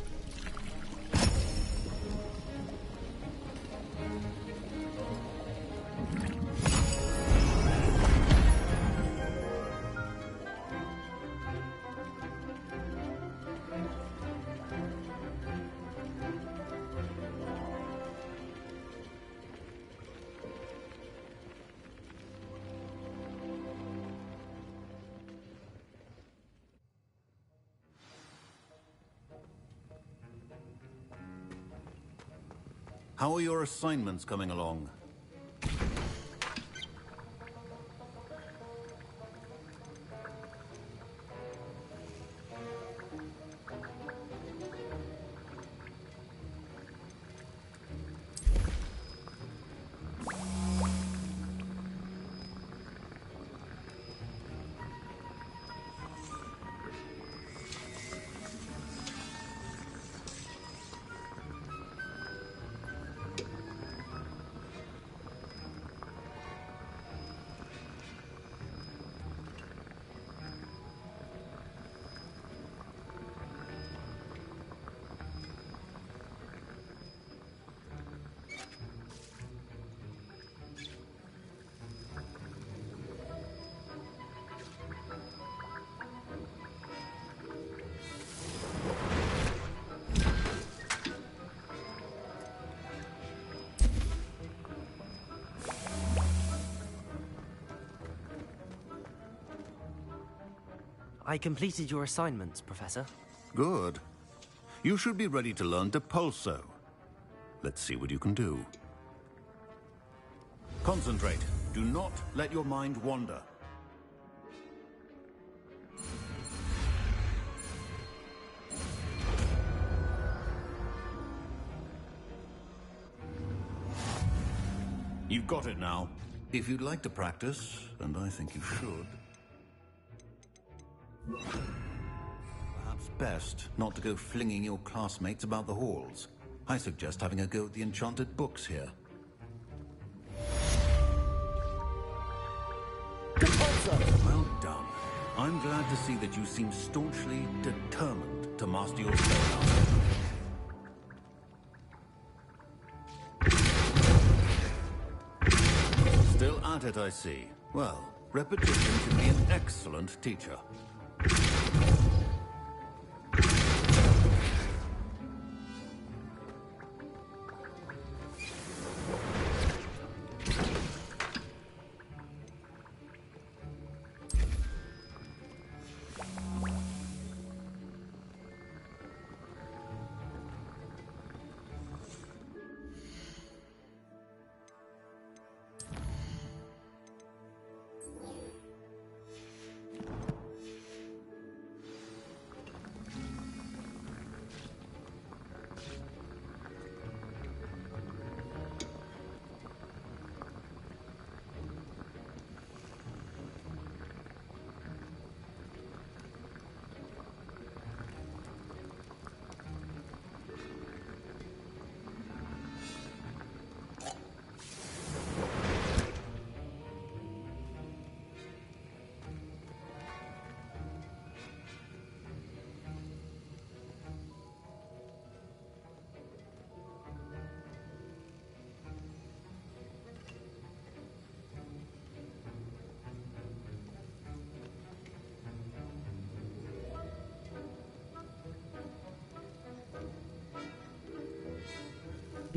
O: How are your assignments coming along?
B: I completed your assignments, Professor.
O: Good. You should be ready to learn Depulso. Let's see what you can do. Concentrate. Do not let your mind wander. You've got it now. If you'd like to practice, and I think you should, perhaps best not to go flinging your classmates about the halls. I suggest having a go at the enchanted books here. Well done. I'm glad to see that you seem staunchly determined to master your spell. Still at it, I see. Well, repetition can be an excellent teacher.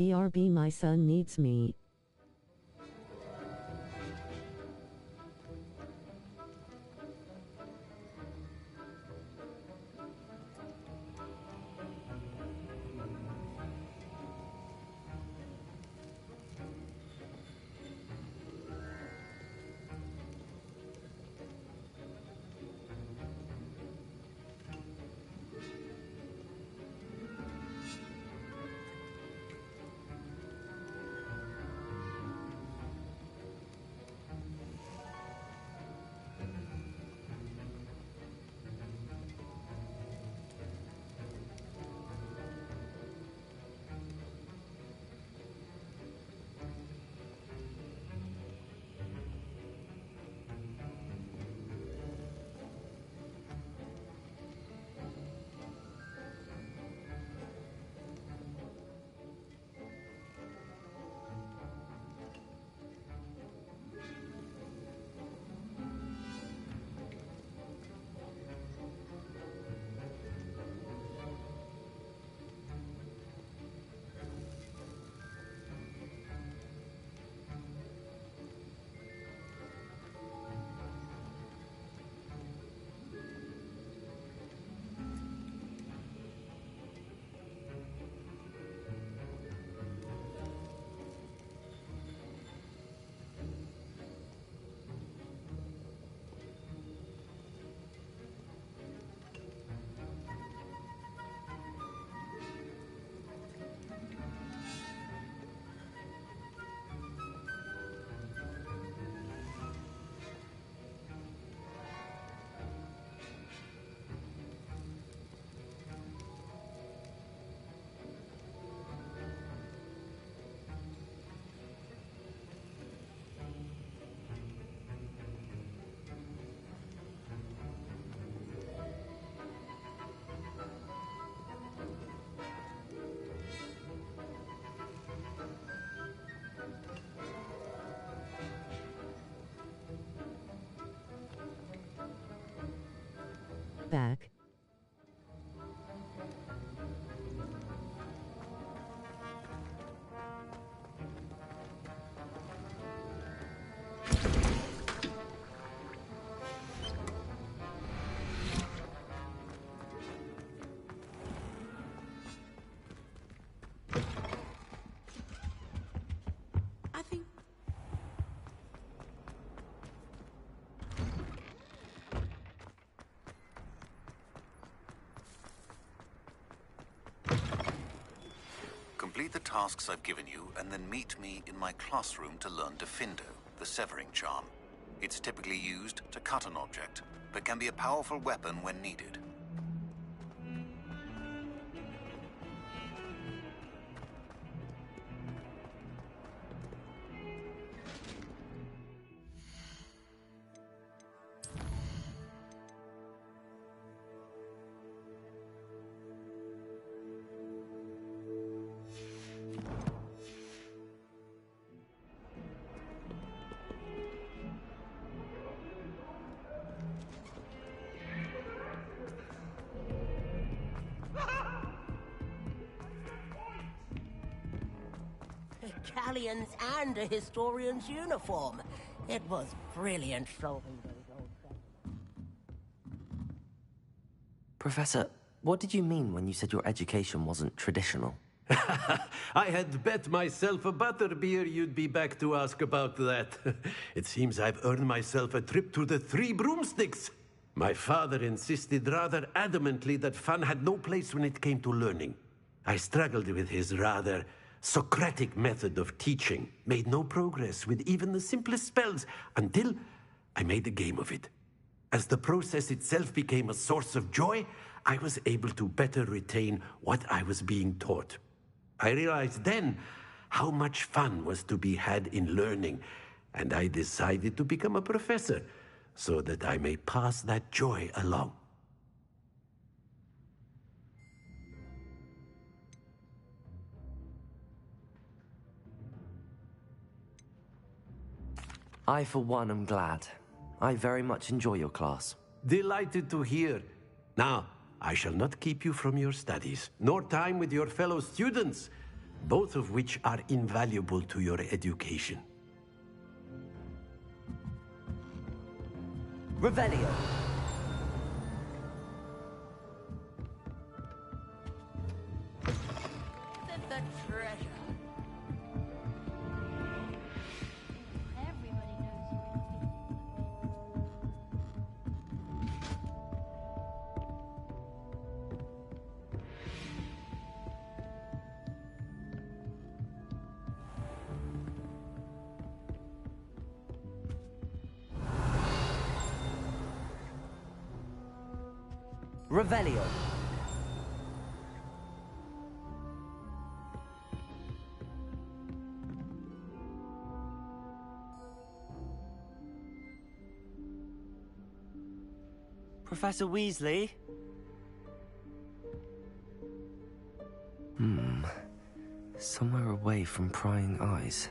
K: BRB, my son needs me. back.
N: I think...
O: Complete the tasks I've given you, and then meet me in my classroom to learn Defindo, the severing charm. It's typically used to cut an object, but can be a powerful weapon when needed.
P: Italians and a historian's uniform. It was brilliant solving those old problems.
B: Professor, what did you mean when you said your education wasn't traditional?
L: I had bet myself a butterbeer you'd be back to ask about that. It seems I've earned myself a trip to the Three Broomsticks. My father insisted rather adamantly that fun had no place when it came to learning. I struggled with his rather Socratic method of teaching, made no progress with even the simplest spells until I made a game of it. As the process itself became a source of joy, I was able to better retain what I was being taught. I realized then how much fun was to be had in learning, and I decided to become a professor so that I may pass that joy along.
B: I, for one, am glad. I very much enjoy your class.
L: Delighted to hear. Now, I shall not keep you from your studies, nor time with your fellow students, both of which are invaluable to your education.
J: Revelio.
P: The treasure.
A: Everybody knows
J: Revelio. Professor Weasley?
B: Somewhere away from prying eyes.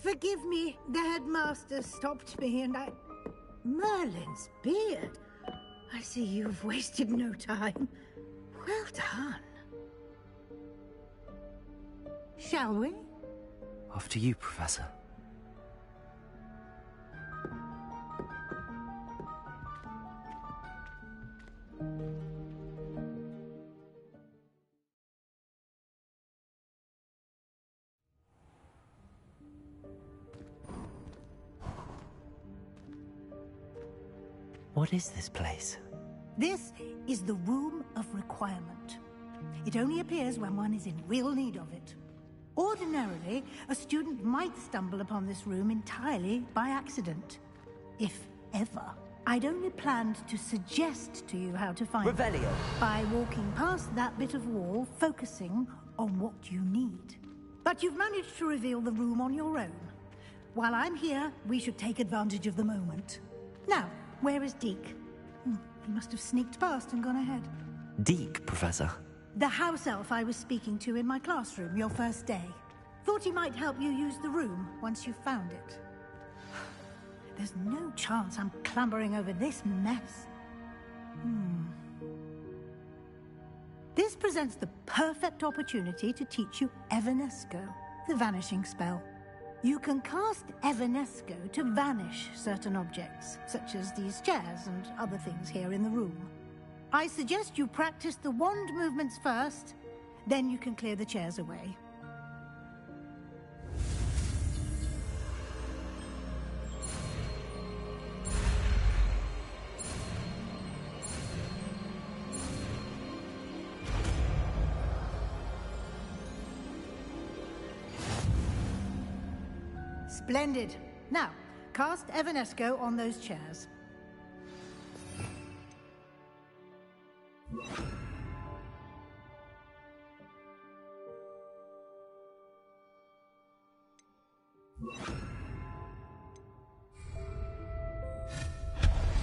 Q: Forgive me, the headmaster stopped me and I... Merlin's beard. I see you've wasted no time. Well done. Shall we?
B: After you, Professor. What is this place?
Q: This is the Room of Requirement. It only appears when one is in real need of it. Ordinarily, a student might stumble upon this room entirely by accident. If ever. I'd only planned to suggest to you how to find it.
J: Revelio.
Q: By walking past that bit of wall, focusing on what you need. But you've managed to reveal the room on your own. While I'm here, we should take advantage of the moment. Now, where is Deke? He must have sneaked past and gone ahead.
B: Deke, Professor.
Q: The house elf I was speaking to in my classroom your first day. Thought he might help you use the room once you've found it. There's no chance I'm clambering over this mess. This presents the perfect opportunity to teach you Evanesco, the vanishing spell. You can cast Evanesco to vanish certain objects, such as these chairs and other things here in the room. I suggest you practice the wand movements first, then you can clear the chairs away. Splendid. Now, cast Evanesco on those chairs.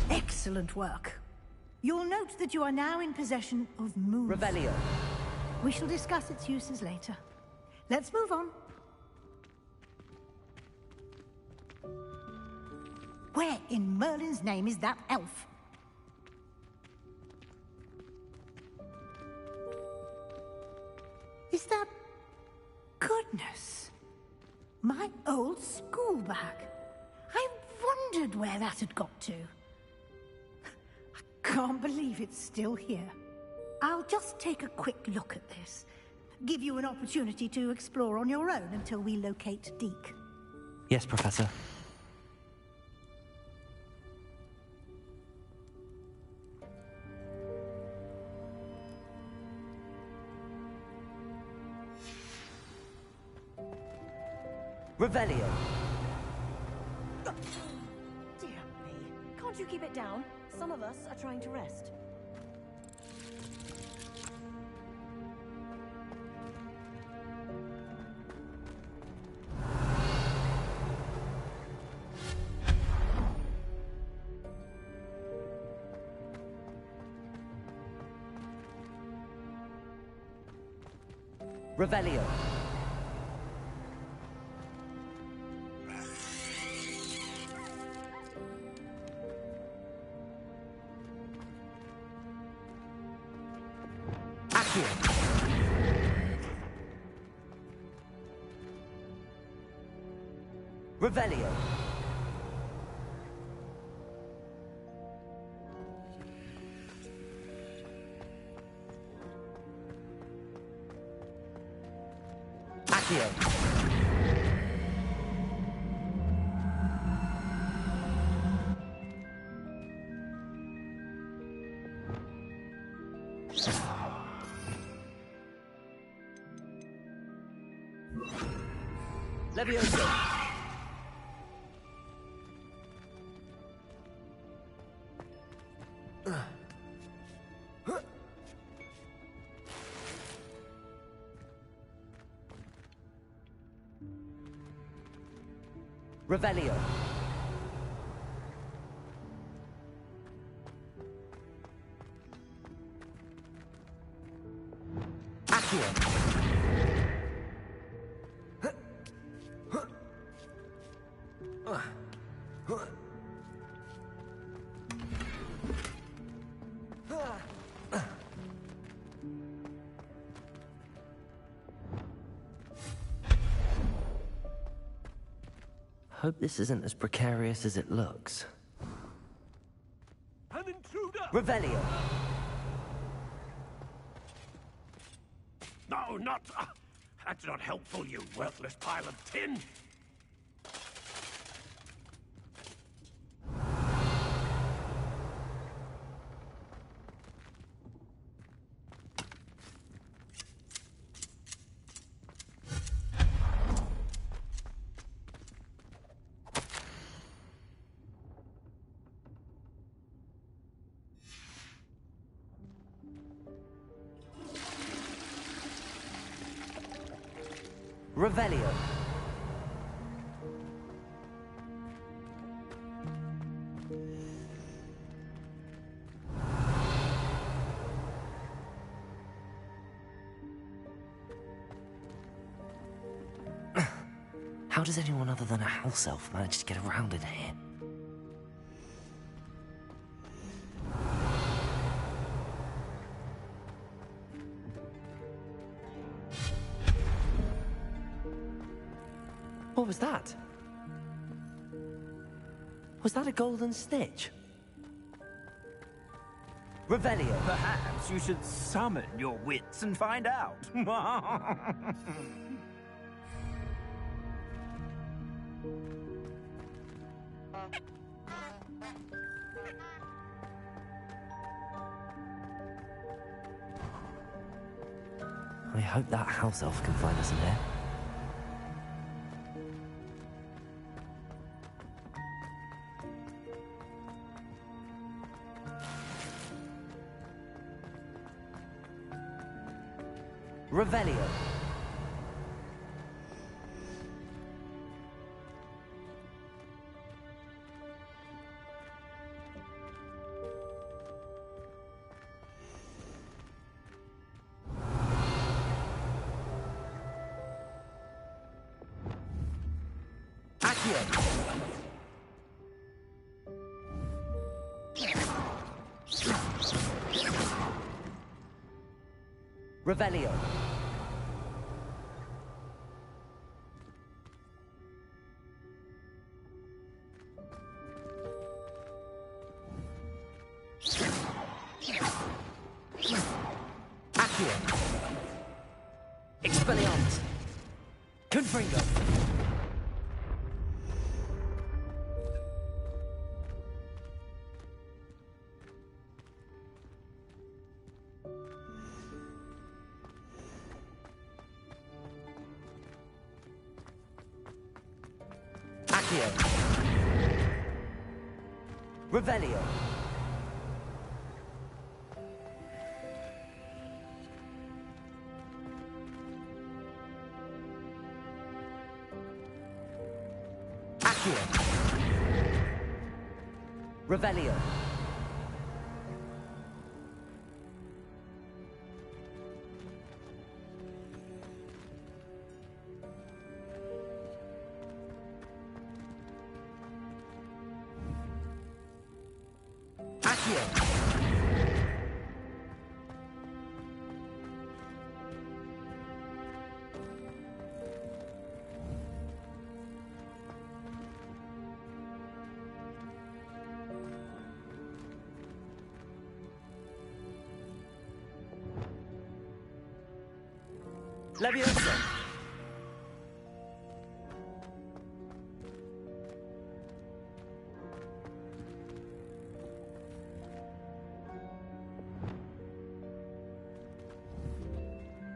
Q: Excellent work. You'll note that you are now in possession of Moon.
J: Revelio.
Q: We shall discuss its uses later. Let's move on. Where in Merlin's name is that elf? Is that... Goodness. My old school bag. I wondered where that had got to. I can't believe it's still here. I'll just take a quick look at this. Give you an opportunity to explore on your own until we locate Deke.
B: Yes, Professor.
J: Revelio.
N: Dear me. Can't you keep it down? Some of us are trying to rest.
J: Revelio. Revelio. Accio. Levioso. Revelio. Accio.
B: Hope this isn't as precarious as it looks.
I: An intruder!
J: Revelio.
I: No, not... that's not helpful, you worthless pile of tin!
J: Revelio.
B: How does anyone other than a house elf manage to get around in here? What was that? Was that a golden snitch? Revelio.
I: Perhaps you should summon your wits and find out.
B: I hope that house elf can find us in here. Revelio. Accio. Revelio. Accio. Expelliarmus. Confringo. Accio. Revelio. Accio. Revelio. Accio. Leviosa.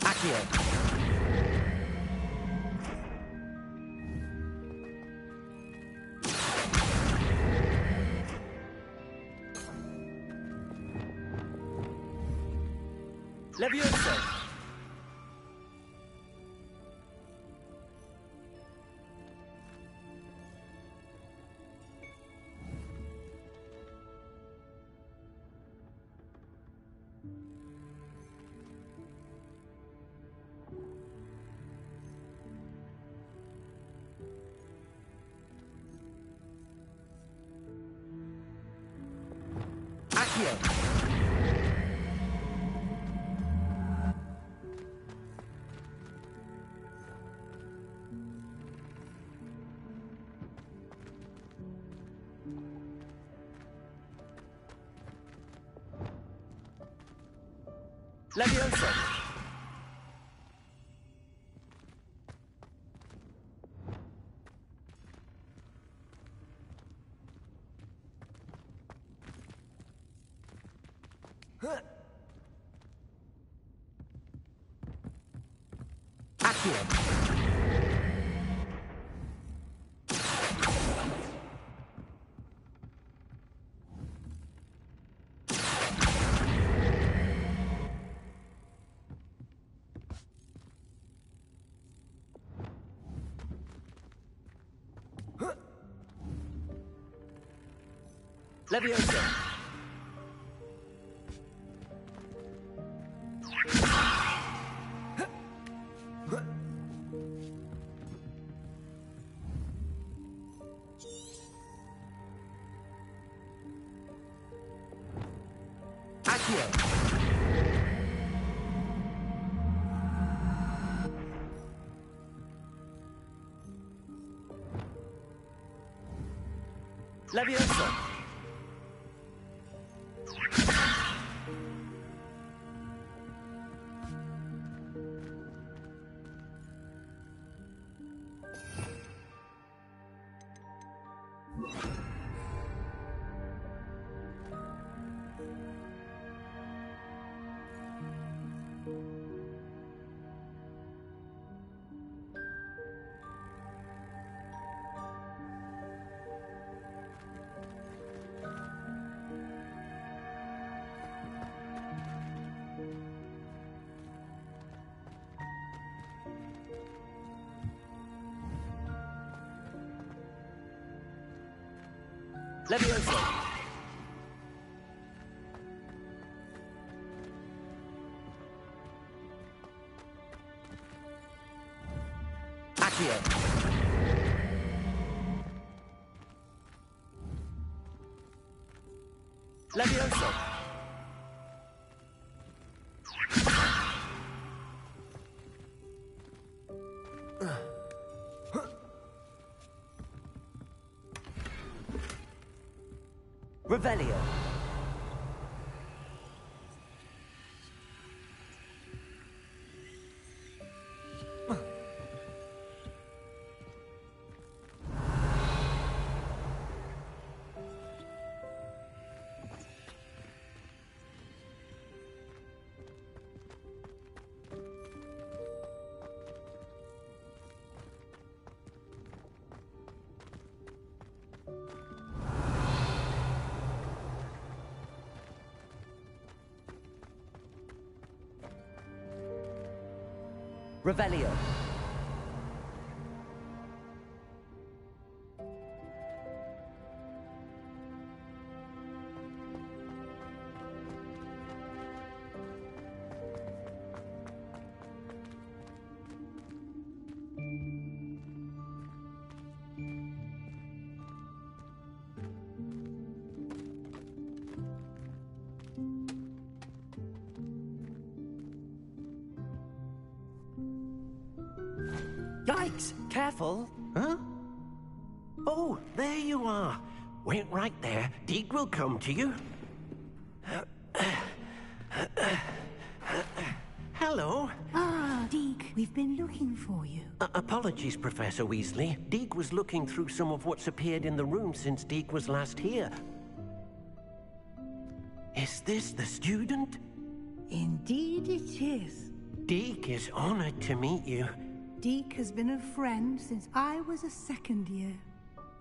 B: Accio. Leviosa. Accio. Leviosa. Accio. Leviosa. Accio. Levioso. Levioso. Accio. Levioso. Revelio. Revelio.
J: Yikes! Careful!
R: Huh? Oh, there you are. Wait right there. Deke will come to you. Hello.
Q: Ah, Deke, we've been looking for you.
R: Apologies, Professor Weasley. Deke was looking through some of what's appeared in the room since Deke was last here. Is this the student?
Q: Indeed it is.
R: Deke is honored to meet you.
Q: Deke has been a friend since I was a second year.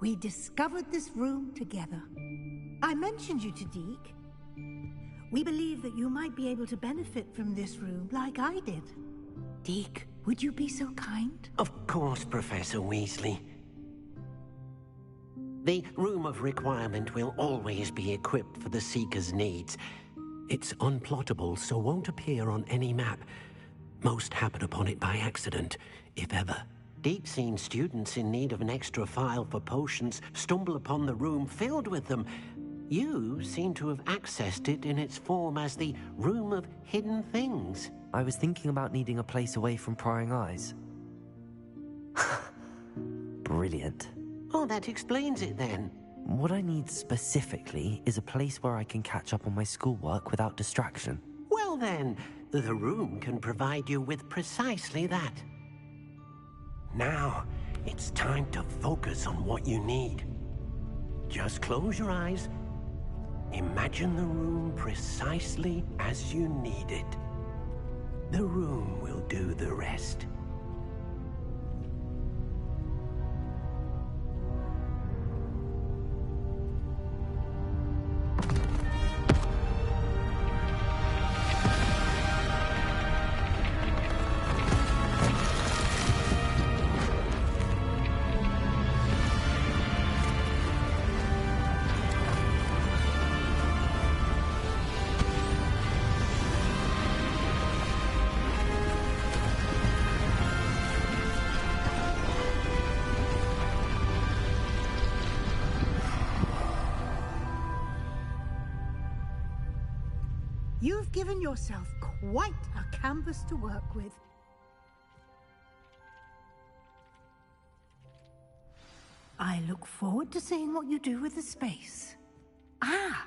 Q: We discovered this room together. I mentioned you to Deke. We believe that you might be able to benefit from this room like I did. Deke, would you be so kind?
R: Of course, Professor Weasley. The Room of Requirement will always be equipped for the Seeker's needs. It's unplottable, so won't appear on any map. Most happen upon it by accident, if ever. Deke's seen students in need of an extra file for potions stumble upon the room filled with them. You seem to have accessed it in its form as the Room of Hidden Things.
B: I was thinking about needing a place away from prying eyes. Brilliant.
R: Oh, that explains it then.
B: What I need specifically is a place where I can catch up on my schoolwork without distraction.
R: Well then, the room can provide you with precisely that. Now, it's time to focus on what you need. Just close your eyes. Imagine the room precisely as you need it. The room will do the rest.
Q: You've given yourself quite a canvas to work with. I look forward to seeing what you do with the space. Ah,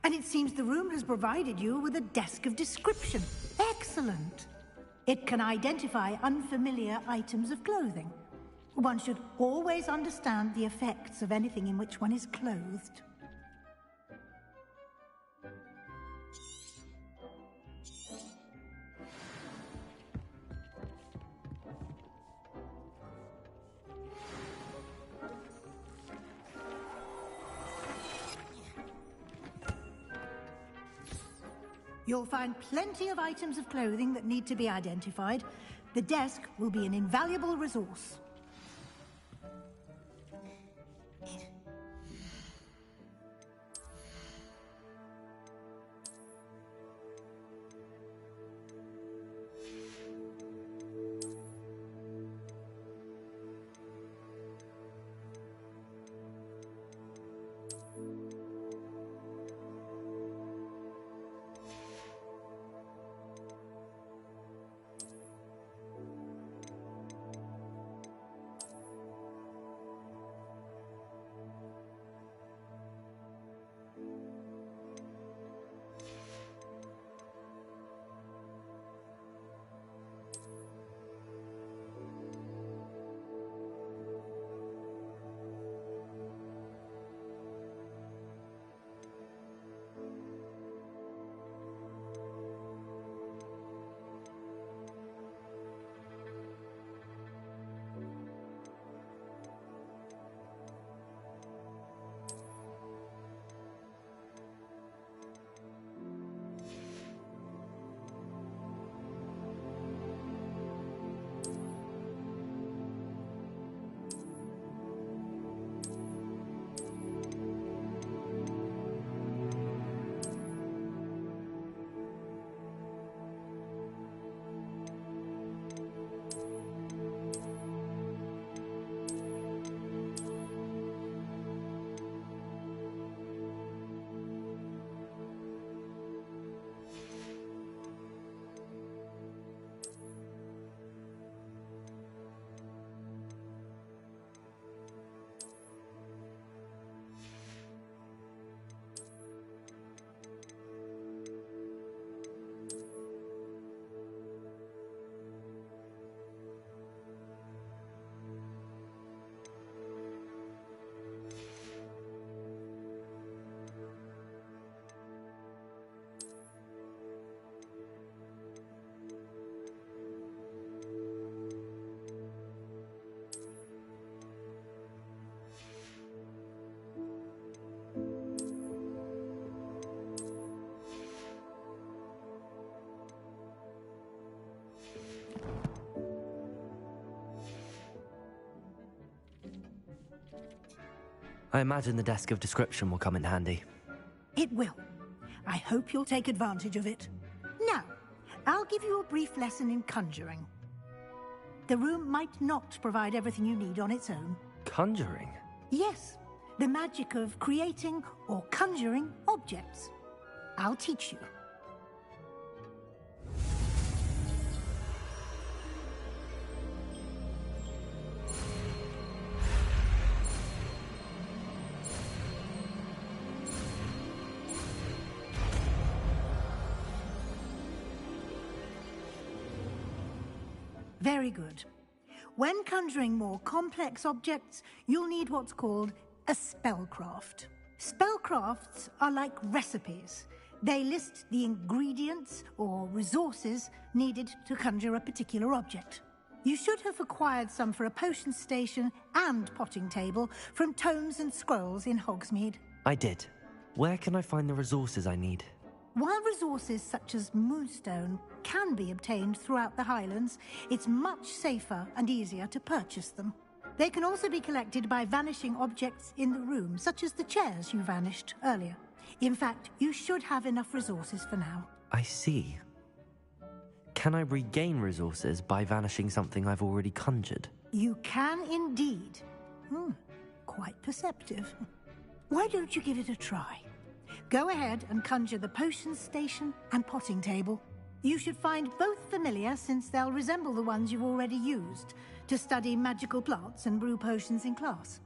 Q: and it seems the room has provided you with a desk of description. Excellent. It can identify unfamiliar items of clothing. One should always understand the effects of anything in which one is clothed. You'll find plenty of items of clothing that need to be identified. The desk will be an invaluable resource.
B: I imagine the desk of description will come in handy.
Q: It will. I hope you'll take advantage of it. Now, I'll give you a brief lesson in conjuring. The room might not provide everything you need on its own.
B: Conjuring?
Q: Yes, the magic of creating or conjuring objects. I'll teach you. Very good. When conjuring more complex objects, you'll need what's called a spellcraft. Spellcrafts are like recipes. They list the ingredients or resources needed to conjure a particular object. You should have acquired some for a potion station and potting table from tomes and scrolls in Hogsmeade.
B: I did. Where can I find the resources I need?
Q: While resources such as moonstone can be obtained throughout the Highlands, it's much safer and easier to purchase them. They can also be collected by vanishing objects in the room, such as the chairs you vanished earlier. In fact, you should have enough resources for now.
B: I see. Can I regain resources by vanishing something I've already conjured?
Q: You can indeed. Quite perceptive. Why don't you give it a try? Go ahead and conjure the potion station and potting table. You should find both familiar, since they'll resemble the ones you've already used to study magical plants and brew potions in class.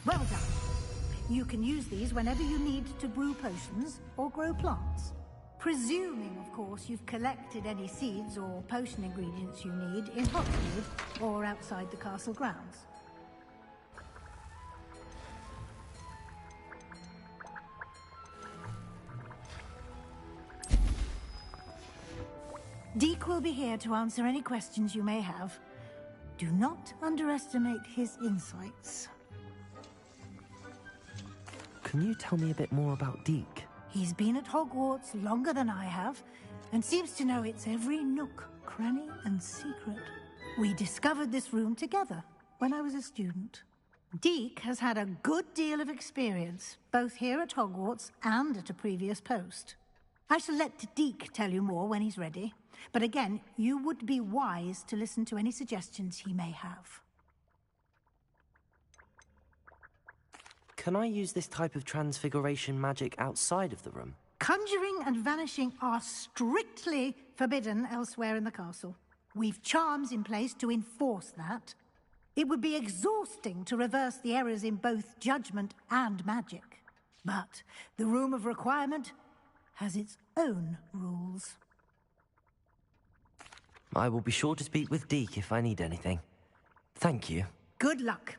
Q: Well done. You can use these whenever you need to brew potions or grow plants. Presuming, of course, you've collected any seeds or potion ingredients you need in Hogsmeade or outside the castle grounds. Deek will be here to answer any questions you may have. Do not underestimate his insights.
B: Can you tell me a bit more about Deek?
Q: He's been at Hogwarts longer than I have, and seems to know its every nook, cranny, and secret. We discovered this room together when I was a student. Deek has had a good deal of experience, both here at Hogwarts and at a previous post. I shall let Deek tell you more when he's ready, but again, you would be wise to listen to any suggestions he may have.
B: Can I use this type of transfiguration magic outside of the room?
Q: Conjuring and vanishing are strictly forbidden elsewhere in the castle. We've charms in place to enforce that. It would be exhausting to reverse the errors in both judgment and magic. But the Room of Requirement has its own rules.
B: I will be sure to speak with Deek if I need anything. Thank you.
Q: Good luck.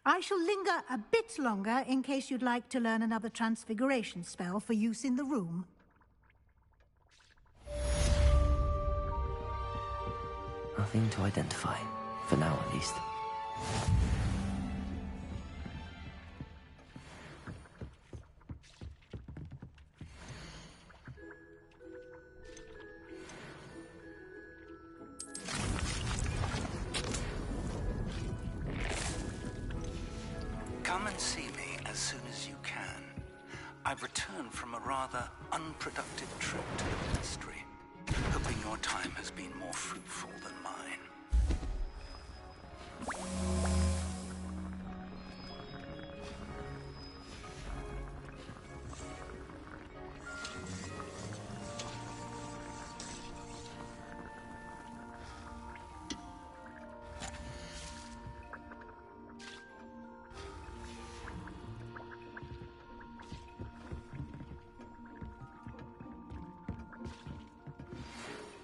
Q: I shall linger a bit longer in case you'd like to learn another transfiguration spell for use in the room.
B: Nothing to identify, for now at least.
O: Come and see me as soon as you can. I've returned from a rather unproductive trip to the Ministry, hoping your time has been more fruitful than mine.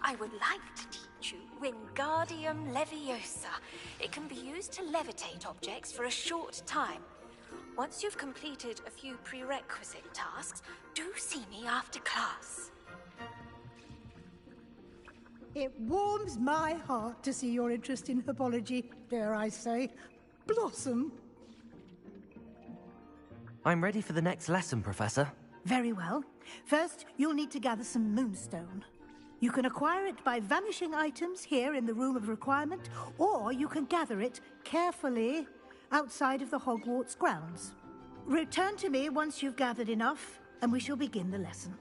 S: I would like to teach you Wingardium Leviosa. It can be used to levitate objects for a short time. Once you've completed a few prerequisite tasks, do see me after class.
Q: It warms my heart to see your interest in herbology, dare I say, blossom.
B: I'm ready for the next lesson, Professor.
Q: Very well. First, you'll need to gather some moonstone. You can acquire it by vanishing items here in the Room of Requirement, or you can gather it carefully outside of the Hogwarts grounds. Return to me once you've gathered enough, and we shall begin the lesson.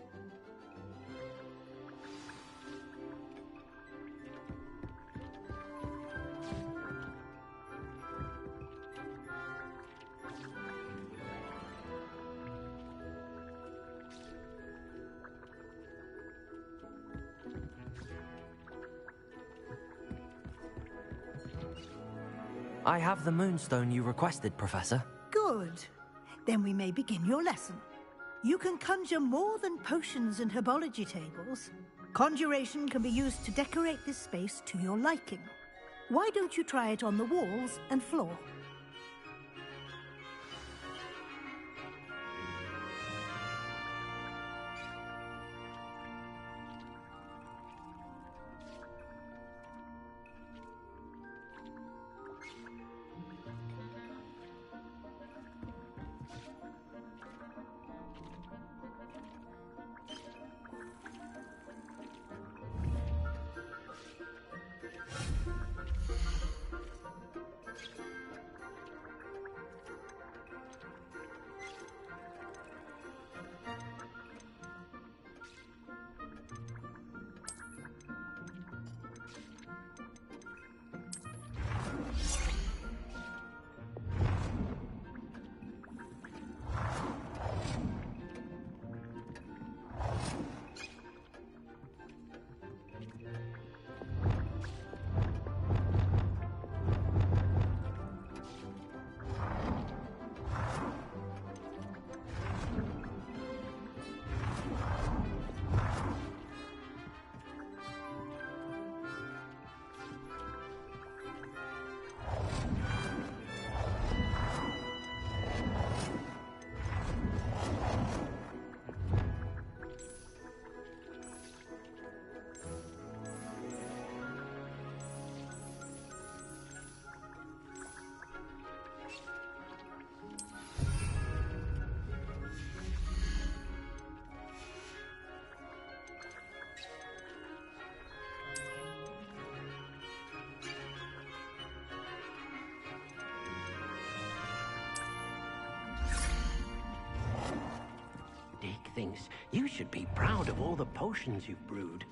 B: I have the moonstone you requested, Professor.
Q: Good. Then we may begin your lesson. You can conjure more than potions and herbology tables. Conjuration can be used to decorate this space to your liking. Why don't you try it on the walls and floor?
R: Thinks you should be proud of all the potions you've brewed.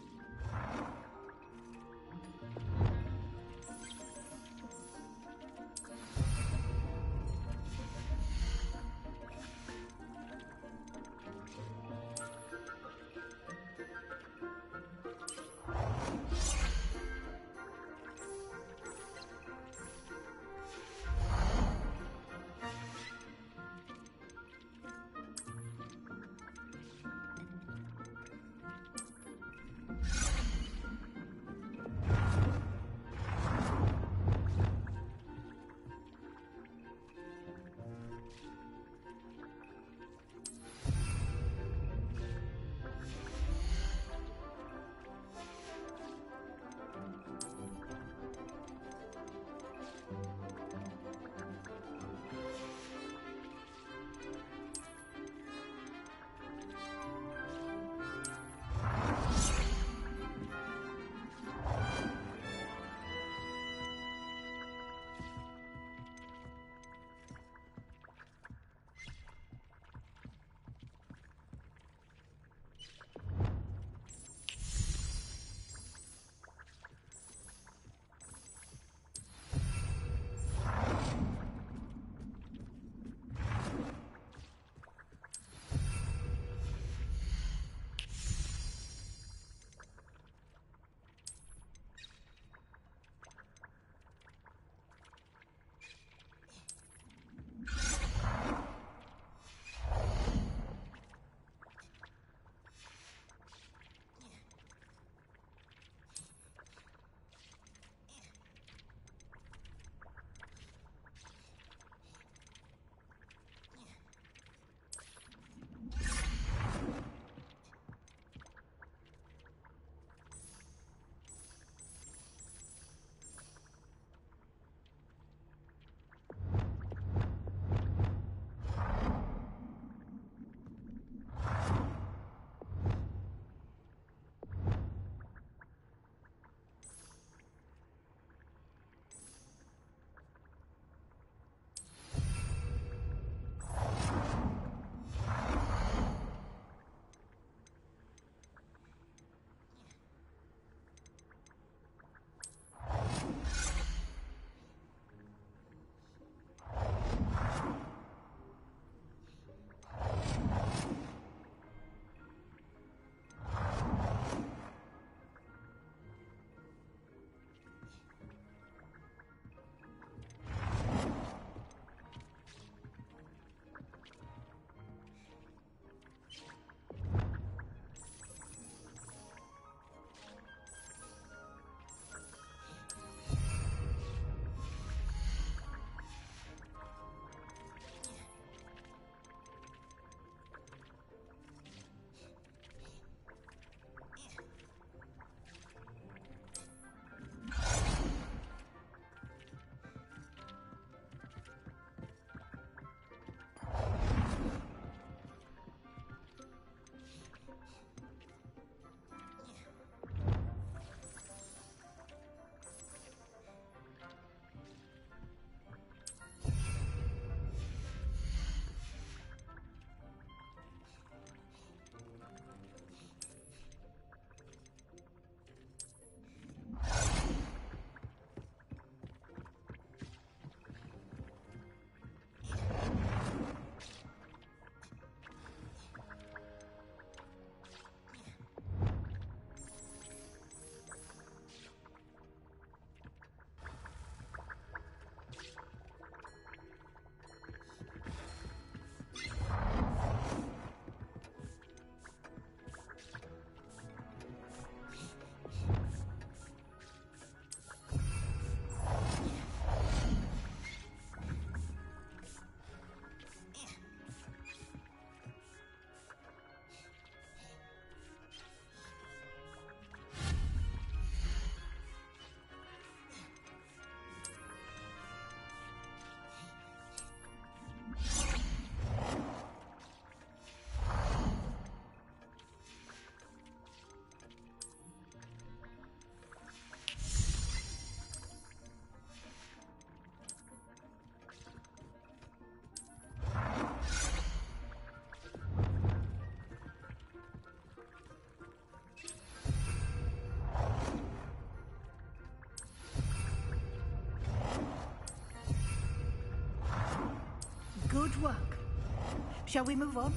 Q: Shall we move on?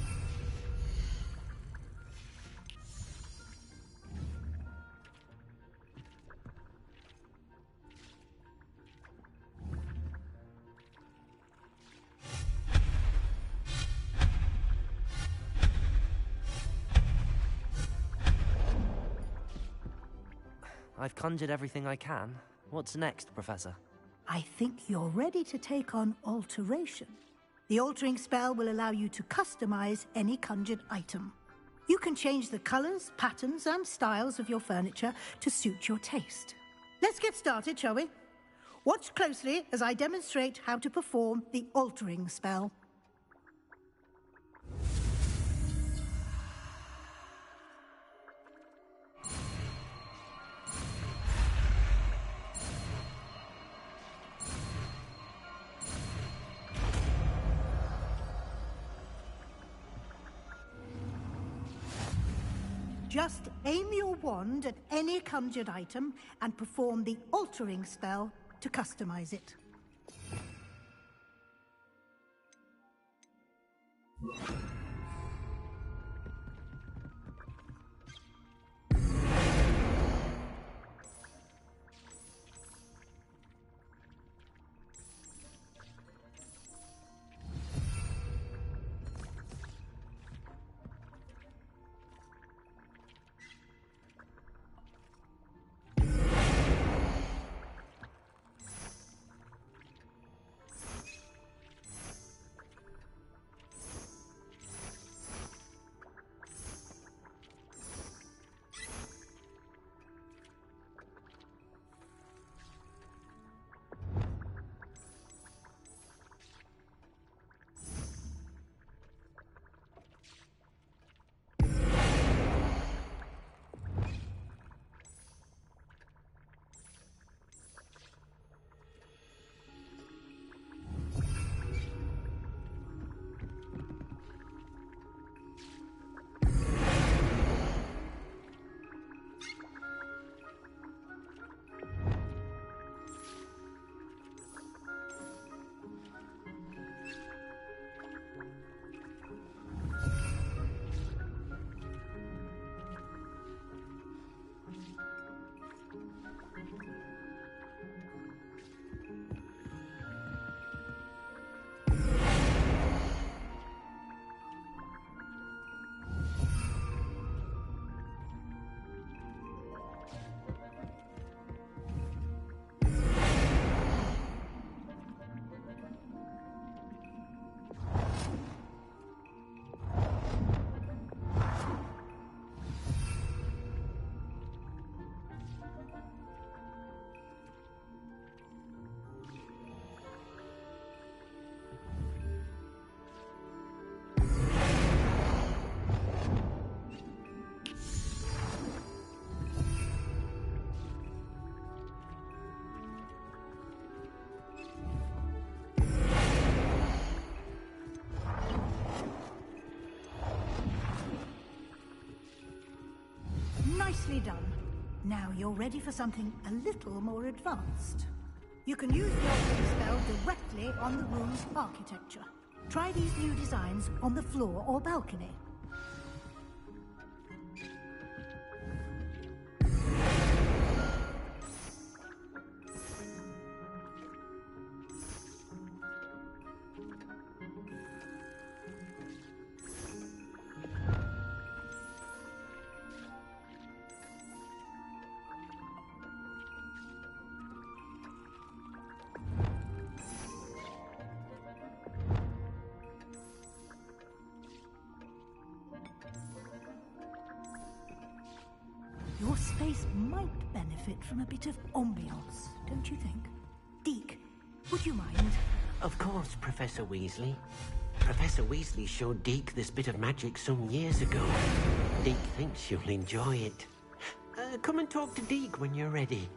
B: I've conjured everything I can. What's next, Professor?
Q: I think you're ready to take on alteration. The altering spell will allow you to customize any conjured item. You can change the colors, patterns, and styles of your furniture to suit your taste. Let's get started, shall we? Watch closely as I demonstrate how to perform the altering spell. Just aim your wand at any conjured item and perform the altering spell to customize it. Nicely done. Now you're ready for something a little more advanced. You can use the altering spell directly on the room's architecture. Try these new designs on the floor or balcony. Your space might benefit from a bit of ambiance, don't you think? Deke, would you mind?
R: Of course, Professor Weasley. Professor Weasley showed Deke this bit of magic some years ago. Deke thinks you'll enjoy it. Come and talk to Deke when you're ready.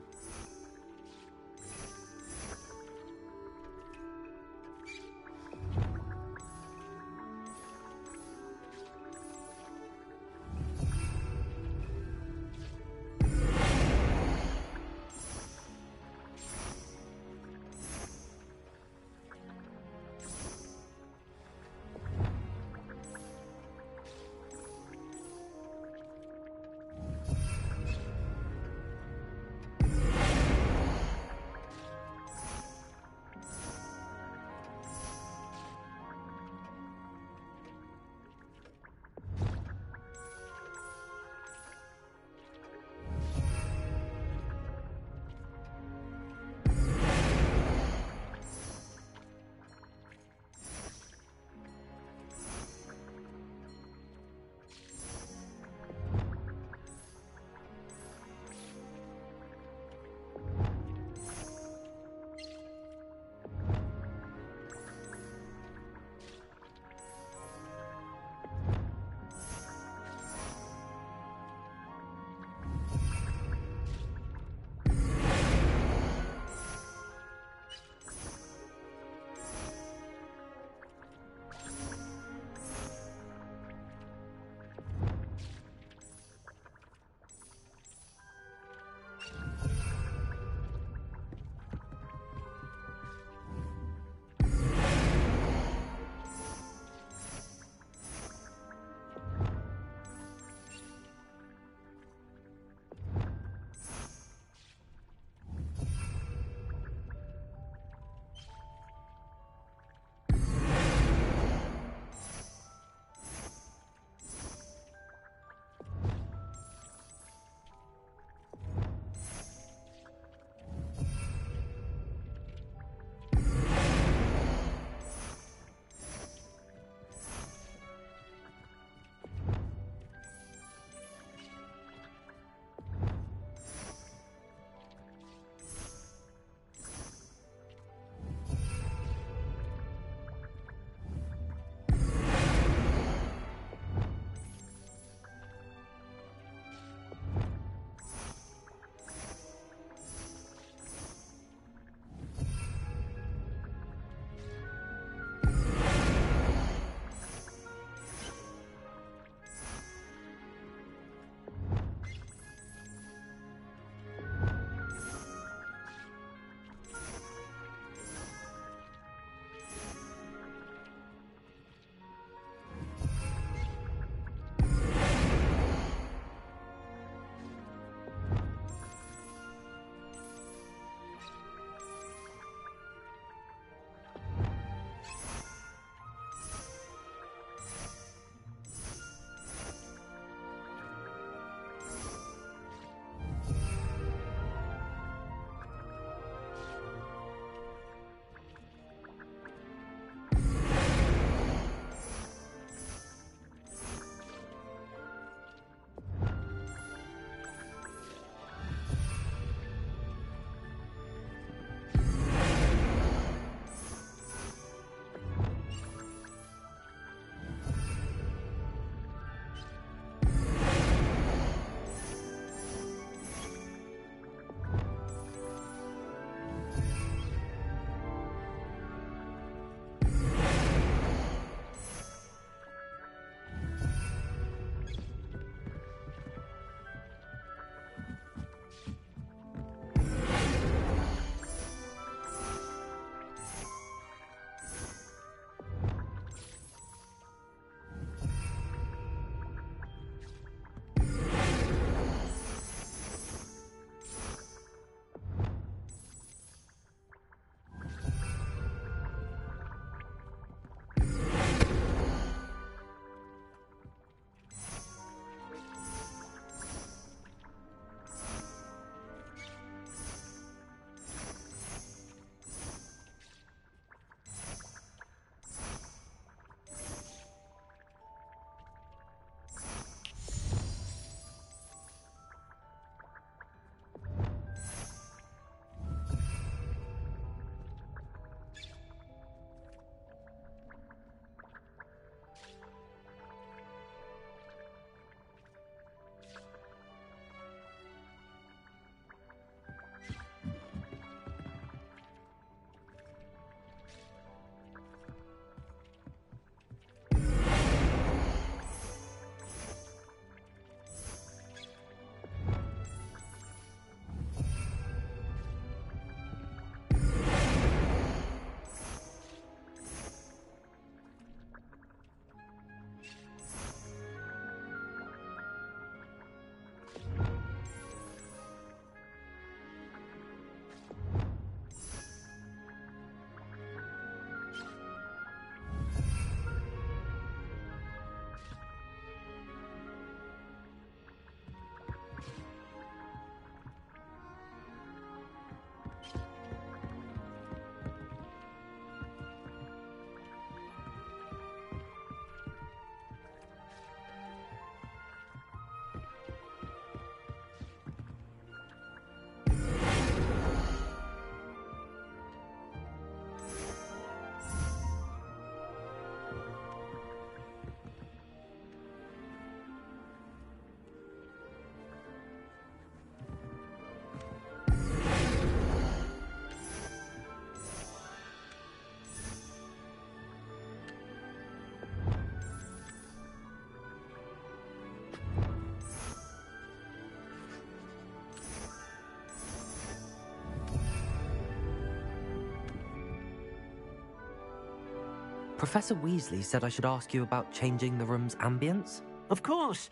B: Professor Weasley said I should ask you about changing the room's ambience.
R: Of course.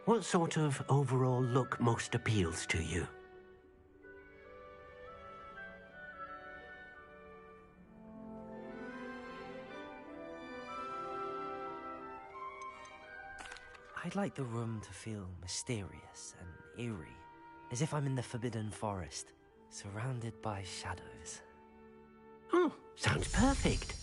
R: What sort of overall look most appeals to you?
B: I'd like the room to feel mysterious and eerie, as if I'm in the Forbidden Forest, surrounded by shadows.
R: Oh, sounds perfect.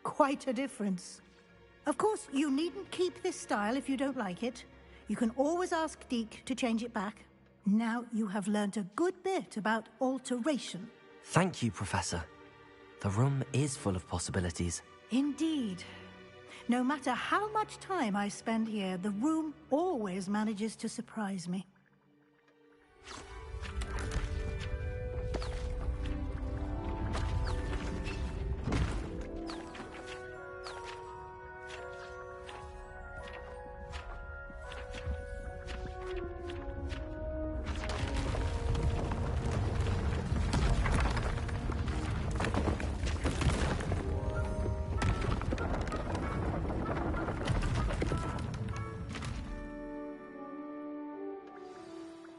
Q: Quite a difference. Of course, you needn't keep this style if you don't like it. You can always ask Deke to change it back. Now you have learnt a good bit about alteration.
B: Thank you, Professor. The room is full of possibilities.
Q: Indeed. No matter how much time I spend here, the room always manages to surprise me.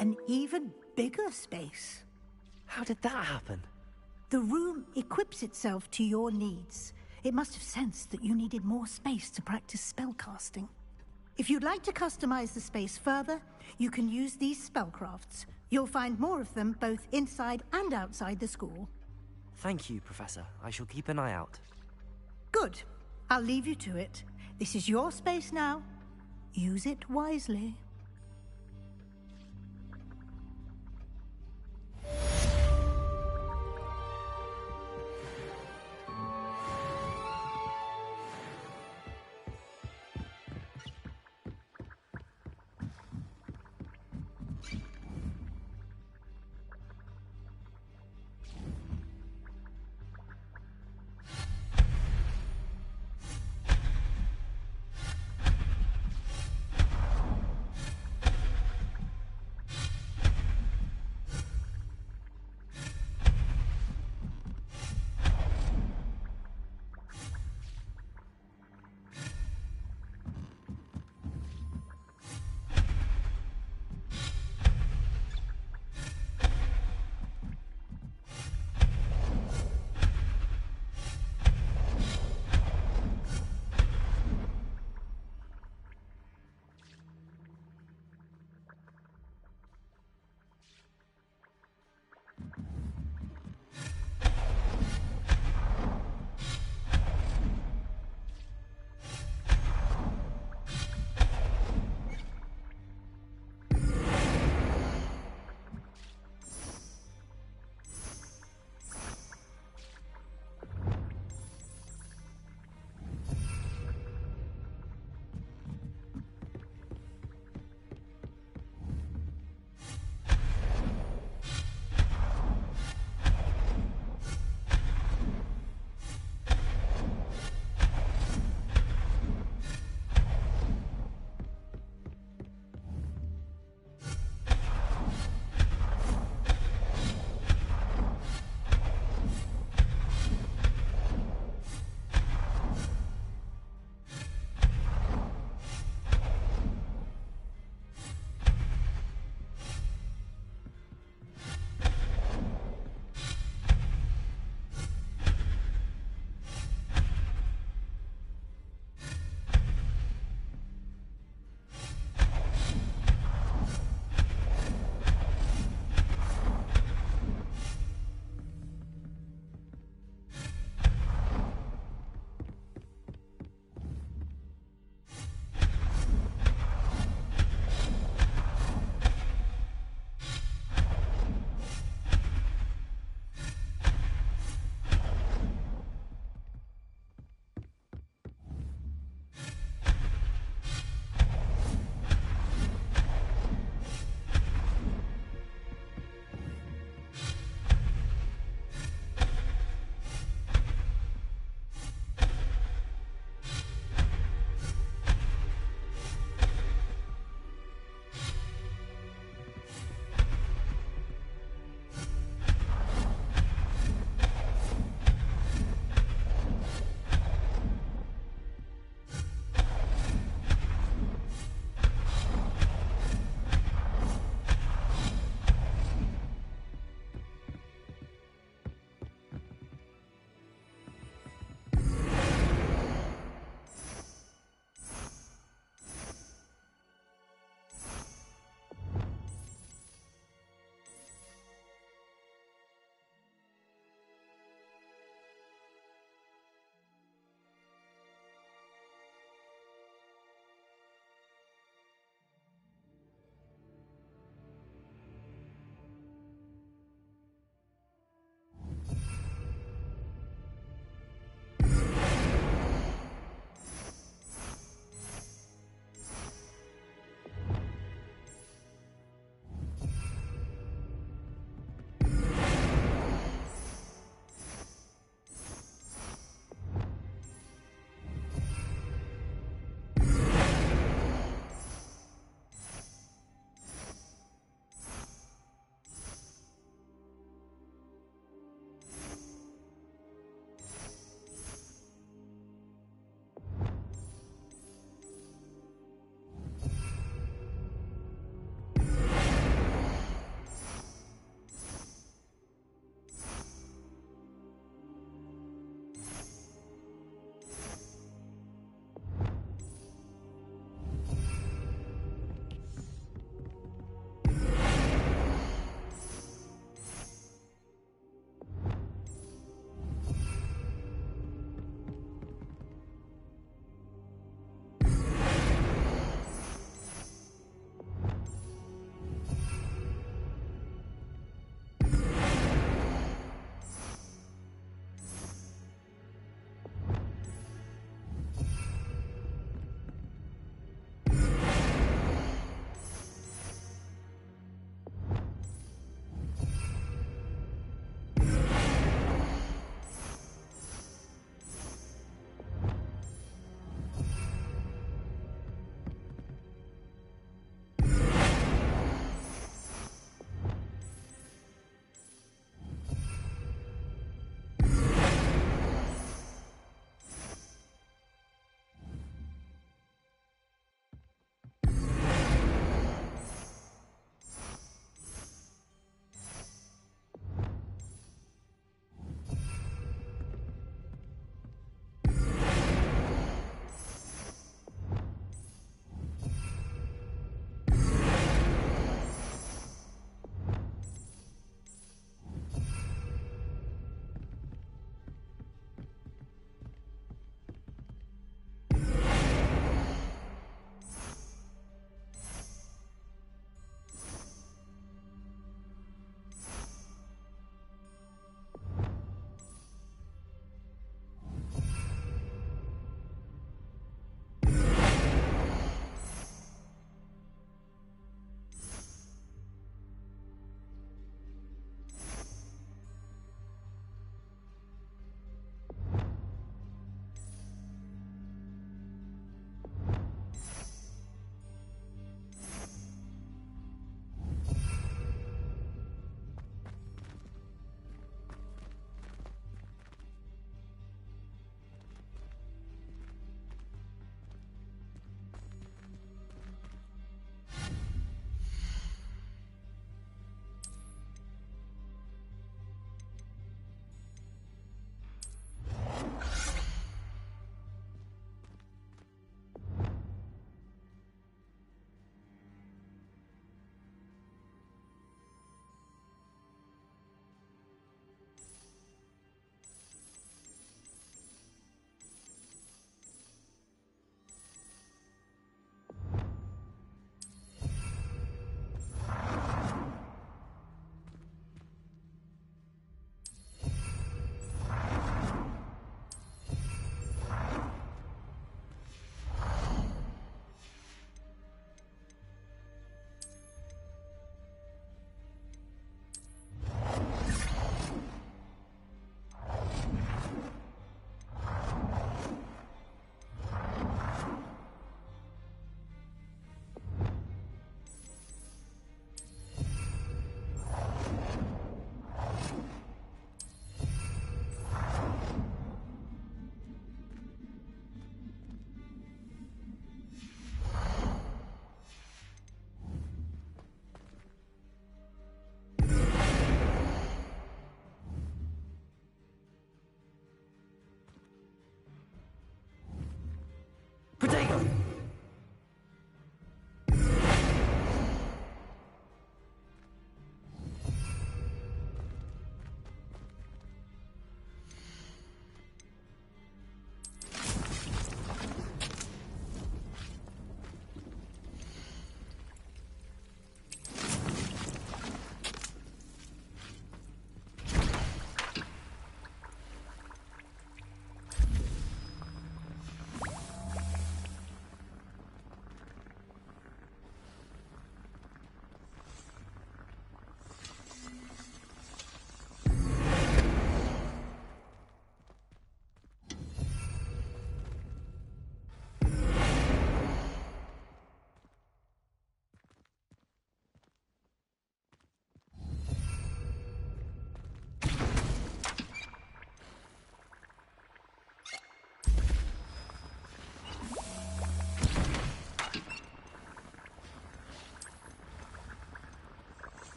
Q: An even bigger space.
B: How did that happen?
Q: The room equips itself to your needs. It must have sensed that you needed more space to practice spellcasting. If you'd like to customize the space further, you can use these spellcrafts. You'll find more of them both inside and outside the school.
B: Thank you, Professor. I shall keep an eye out.
Q: Good. I'll leave you to it. This is your space now. Use it wisely.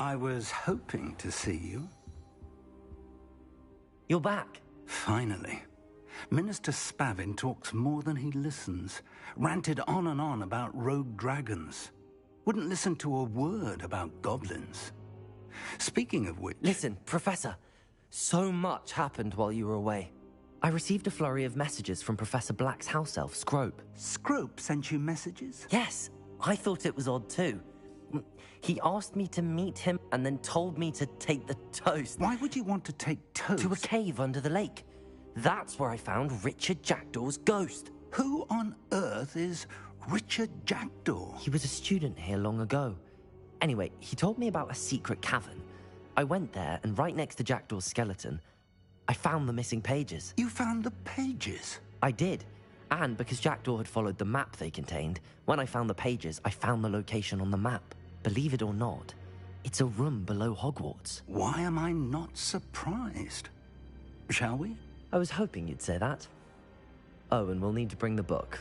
O: I was hoping to see you.
B: You're back.
O: Finally. Minister Spavin talks more than he listens. Ranted on and on about rogue dragons. Wouldn't listen to a word about goblins. Speaking of which...
B: Listen, Professor. So much happened while you were away. I received a flurry of messages from Professor Black's house elf, Scrope.
O: Scrope sent you messages?
B: Yes. I thought it was odd too. He asked me to meet him and then told me to take the toast.
O: Why would you want to take toast?
B: To a cave under the lake. That's where I found Richard Jackdaw's ghost.
O: Who on earth is Richard Jackdaw?
B: He was a student here long ago. Anyway, he told me about a secret cavern. I went there, and right next to Jackdaw's skeleton, I found the missing pages.
O: You found the pages?
B: I did. And because Jackdaw had followed the map they contained, when I found the pages, I found the location on the map. Believe it or not, it's a room below Hogwarts.
O: Why am I not surprised? Shall we?
B: I was hoping you'd say that. Oh, and we'll need to bring the book.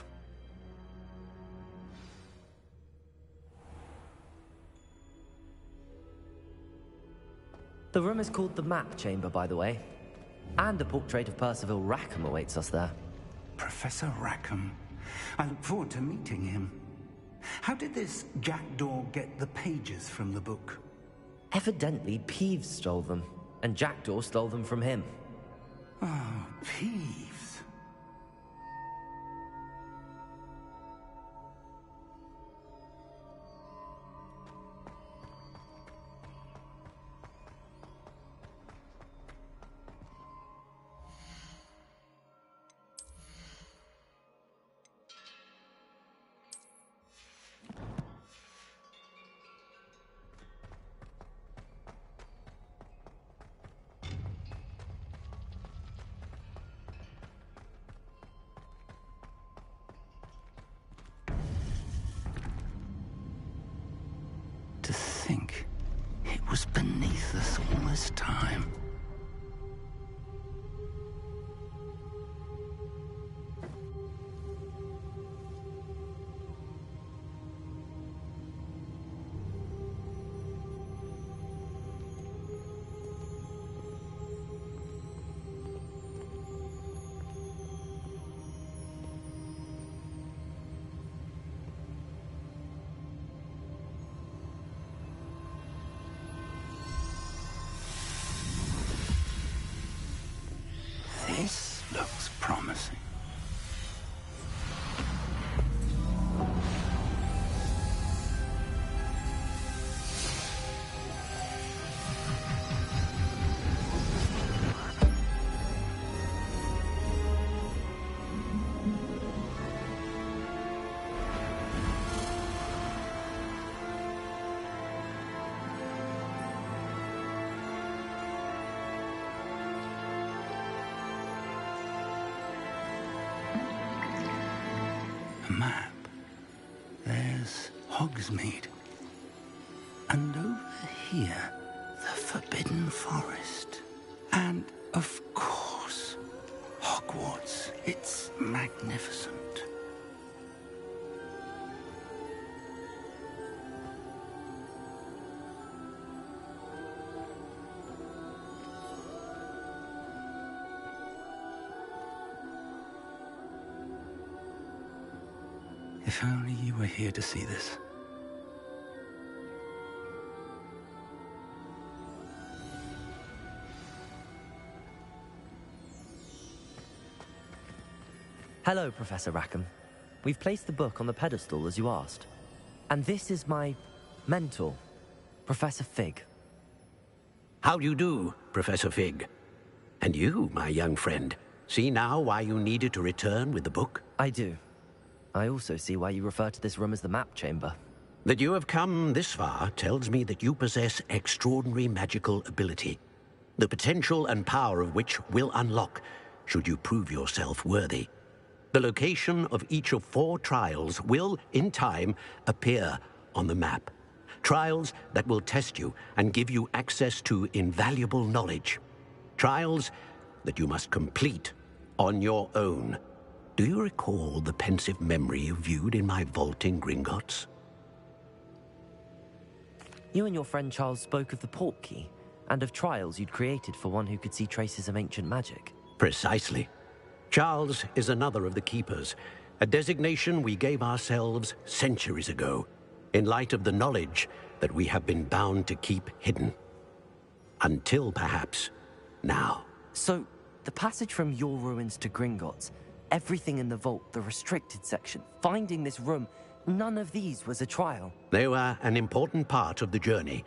B: The room is called the Map Chamber, by the way. And a portrait of Percival Rackham awaits us there.
O: Professor Rackham. I look forward to meeting him. How did this Jackdaw get the pages from the book?
B: Evidently, Peeves stole them, and Jackdaw stole them from him.
O: Oh, Peeves. To think it was beneath us all this time. This looks promising. A map. There's Hogsmeade. And over here, the Forbidden Forest. And, of course, Hogwarts. It's magnificent. If only you were here to see this.
B: Hello, Professor Rackham. We've placed the book on the pedestal as you asked. And this is my mentor, Professor Fig.
R: How do you do, Professor Fig? And you, my young friend, see now why you needed to return with the book?
B: I do. I also see why you refer to this room as the Map Chamber.
R: That you have come this far tells me that you possess extraordinary magical ability, the potential and power of which will unlock should you prove yourself worthy. The location of each of 4 trials will, in time, appear on the map. Trials that will test you and give you access to invaluable knowledge. Trials that you must complete on your own. Do you recall the pensive memory you viewed in my vault in Gringotts?
B: You and your friend Charles spoke of the port key, and of trials you'd created for one who could see traces of ancient magic.
R: Precisely. Charles is another of the Keepers, a designation we gave ourselves centuries ago, in light of the knowledge that we have been bound to keep hidden. Until, perhaps, now.
B: So, the passage from your ruins to Gringotts, everything in the vault, the restricted section, finding this room, none of these was a trial.
R: They were an important part of the journey,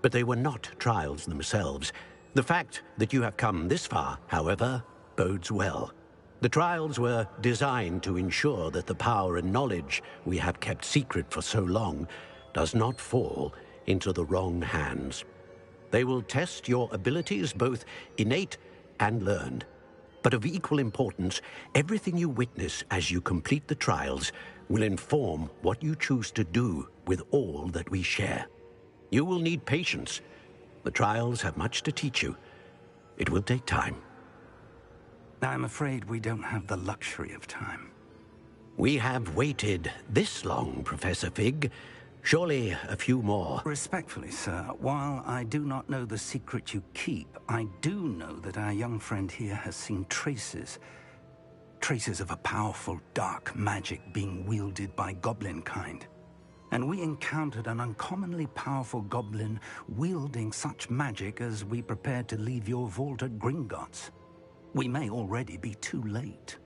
R: but they were not trials themselves. The fact that you have come this far, however, bodes well. The trials were designed to ensure that the power and knowledge we have kept secret for so long does not fall into the wrong hands. They will test your abilities, both innate and learned. But of equal importance, everything you witness as you complete the trials will inform what you choose to do with all that we share. You will need patience. The trials have much to teach you. It will take time.
O: I'm afraid we don't have the luxury of time.
R: We have waited this long, Professor Fig. Surely a few more.
O: Respectfully, sir, while I do not know the secret you keep, I do know that our young friend here has seen traces of a powerful dark magic being wielded by goblin kind. And we encountered an uncommonly powerful goblin wielding such magic as we prepared to leave your vault at Gringotts. We may already be too late.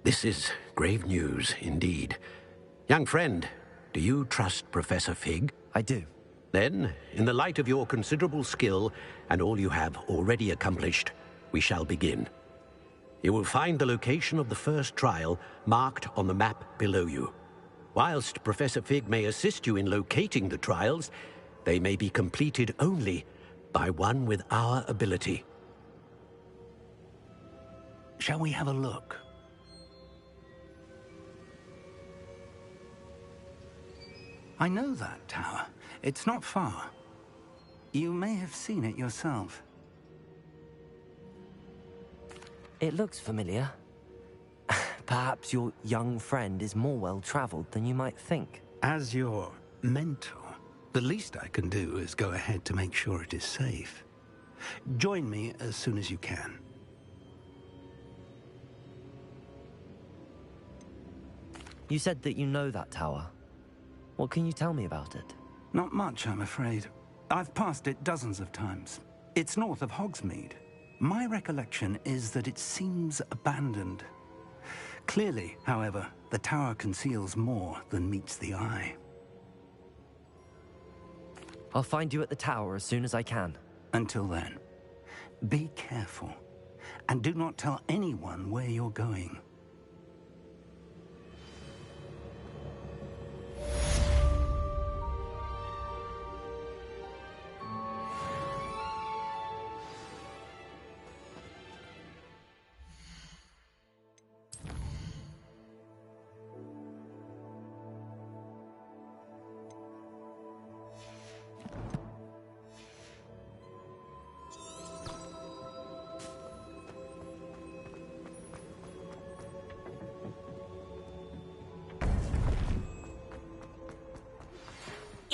R: This is grave news, indeed. Young friend, do you trust Professor Fig?
B: I do.
R: Then, in the light of your considerable skill and all you have already accomplished, we shall begin. You will find the location of the first trial marked on the map below you. Whilst Professor Fig may assist you in locating the trials, they may be completed only by one with our ability.
O: Shall we have a look? I know that tower. It's not far. You may have seen it yourself.
B: It looks familiar. Perhaps your young friend is more well-traveled than you might think.
O: As your mentor, the least I can do is go ahead to make sure it is safe. Join me as soon as you can.
B: You said that you know that tower. What can you tell me about it?
O: Not much, I'm afraid. I've passed it dozens of times. It's north of Hogsmeade. My recollection is that it seems abandoned. Clearly, however, the tower conceals more than meets the eye.
B: I'll find you at the tower as soon as I can.
O: Until then, be careful, and do not tell anyone where you're going.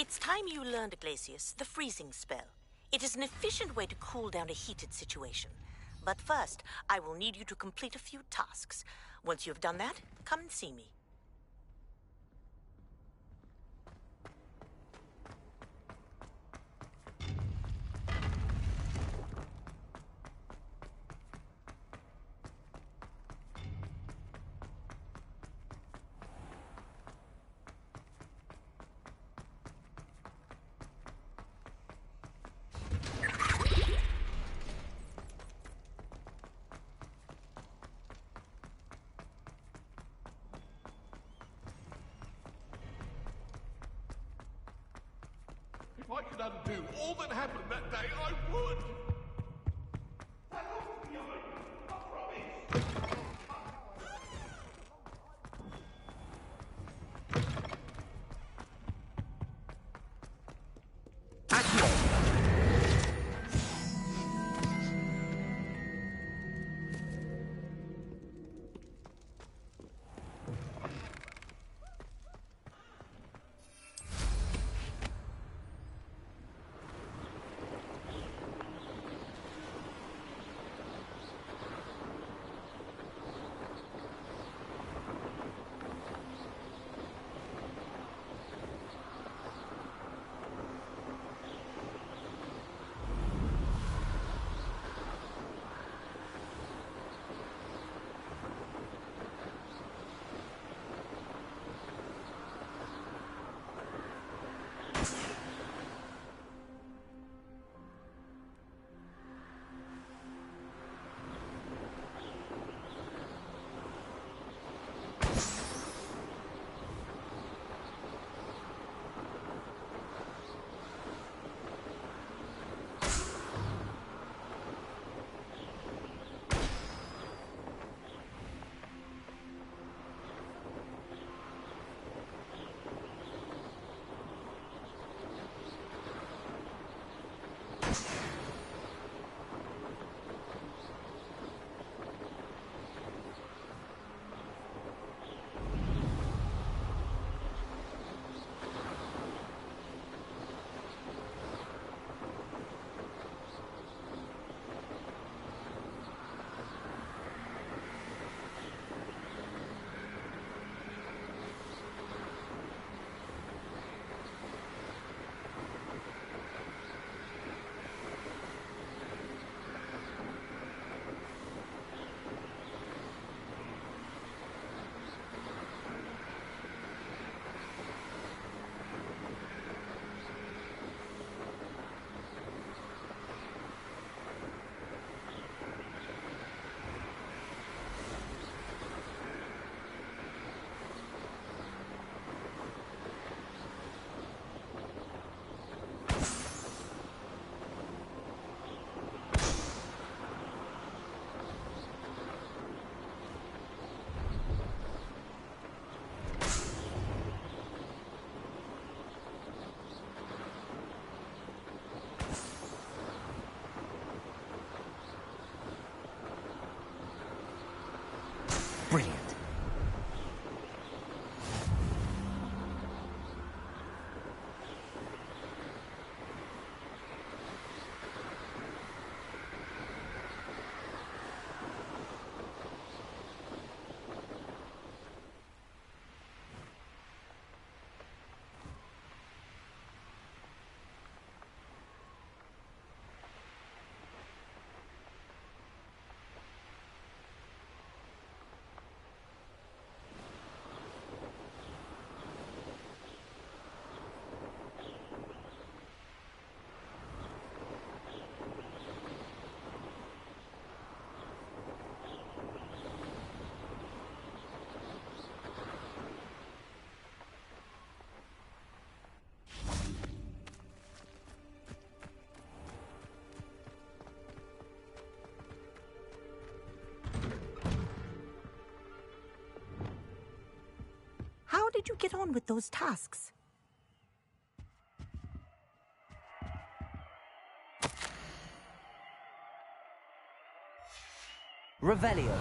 P: It's time you learned, Glacius, the freezing spell. It is an efficient way to cool down a heated situation. But first, I will need you to complete a few tasks. Once you've done that, come and see me.
D: If I could undo all that happened that day, I would!
B: Brilliant.
P: How did you get on with those tasks?
B: Revelio.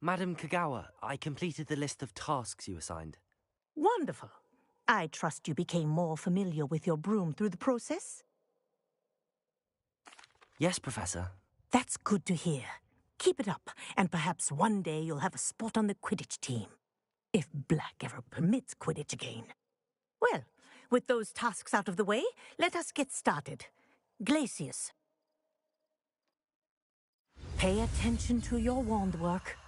B: Madam Kagawa, I completed the list of tasks you assigned.
P: Wonderful. I trust you became more familiar with your broom through the process?
B: Yes, Professor.
P: That's good to hear. Keep it up, and perhaps one day you'll have a spot on the Quidditch team. If Black ever permits Quidditch again. Well, with those tasks out of the way, let us get started. Glacius. Pay attention to your wand work.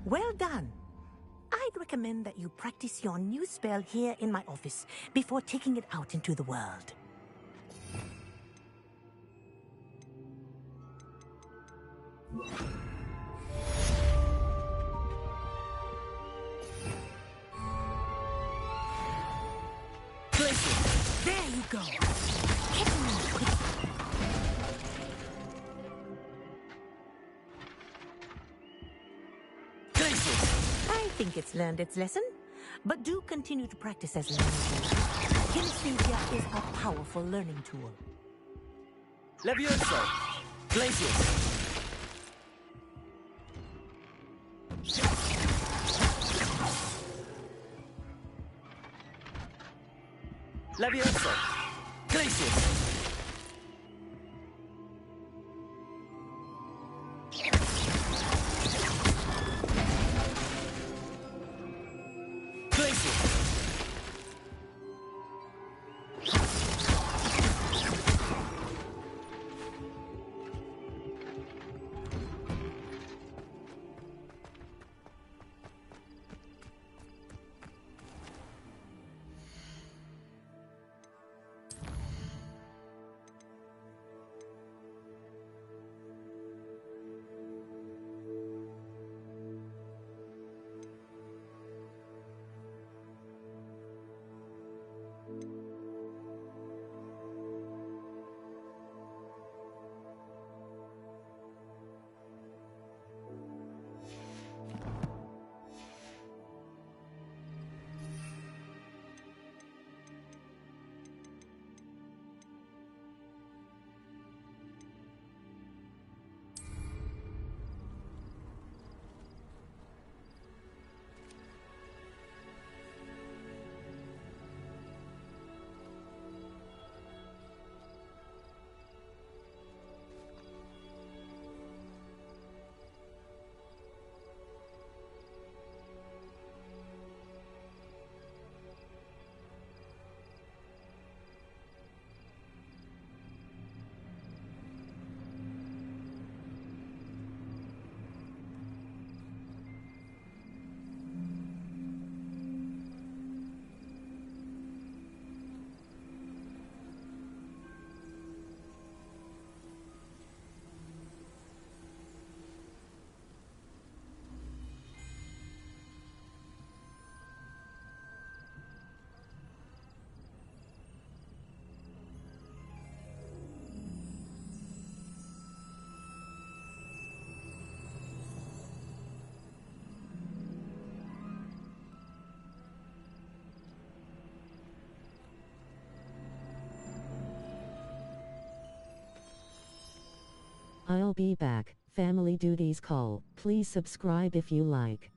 P: Well done. I'd recommend that you practice your new spell here in my office before taking it out into the world. There you go. Hit me quick. I think it's learned its lesson, but do continue to practice as long as you can. Kinesthesia is a powerful learning tool.
B: Levioso! Glacius! Levioso! Glacius!
K: I'll be back. Family duties call. Please subscribe if you like.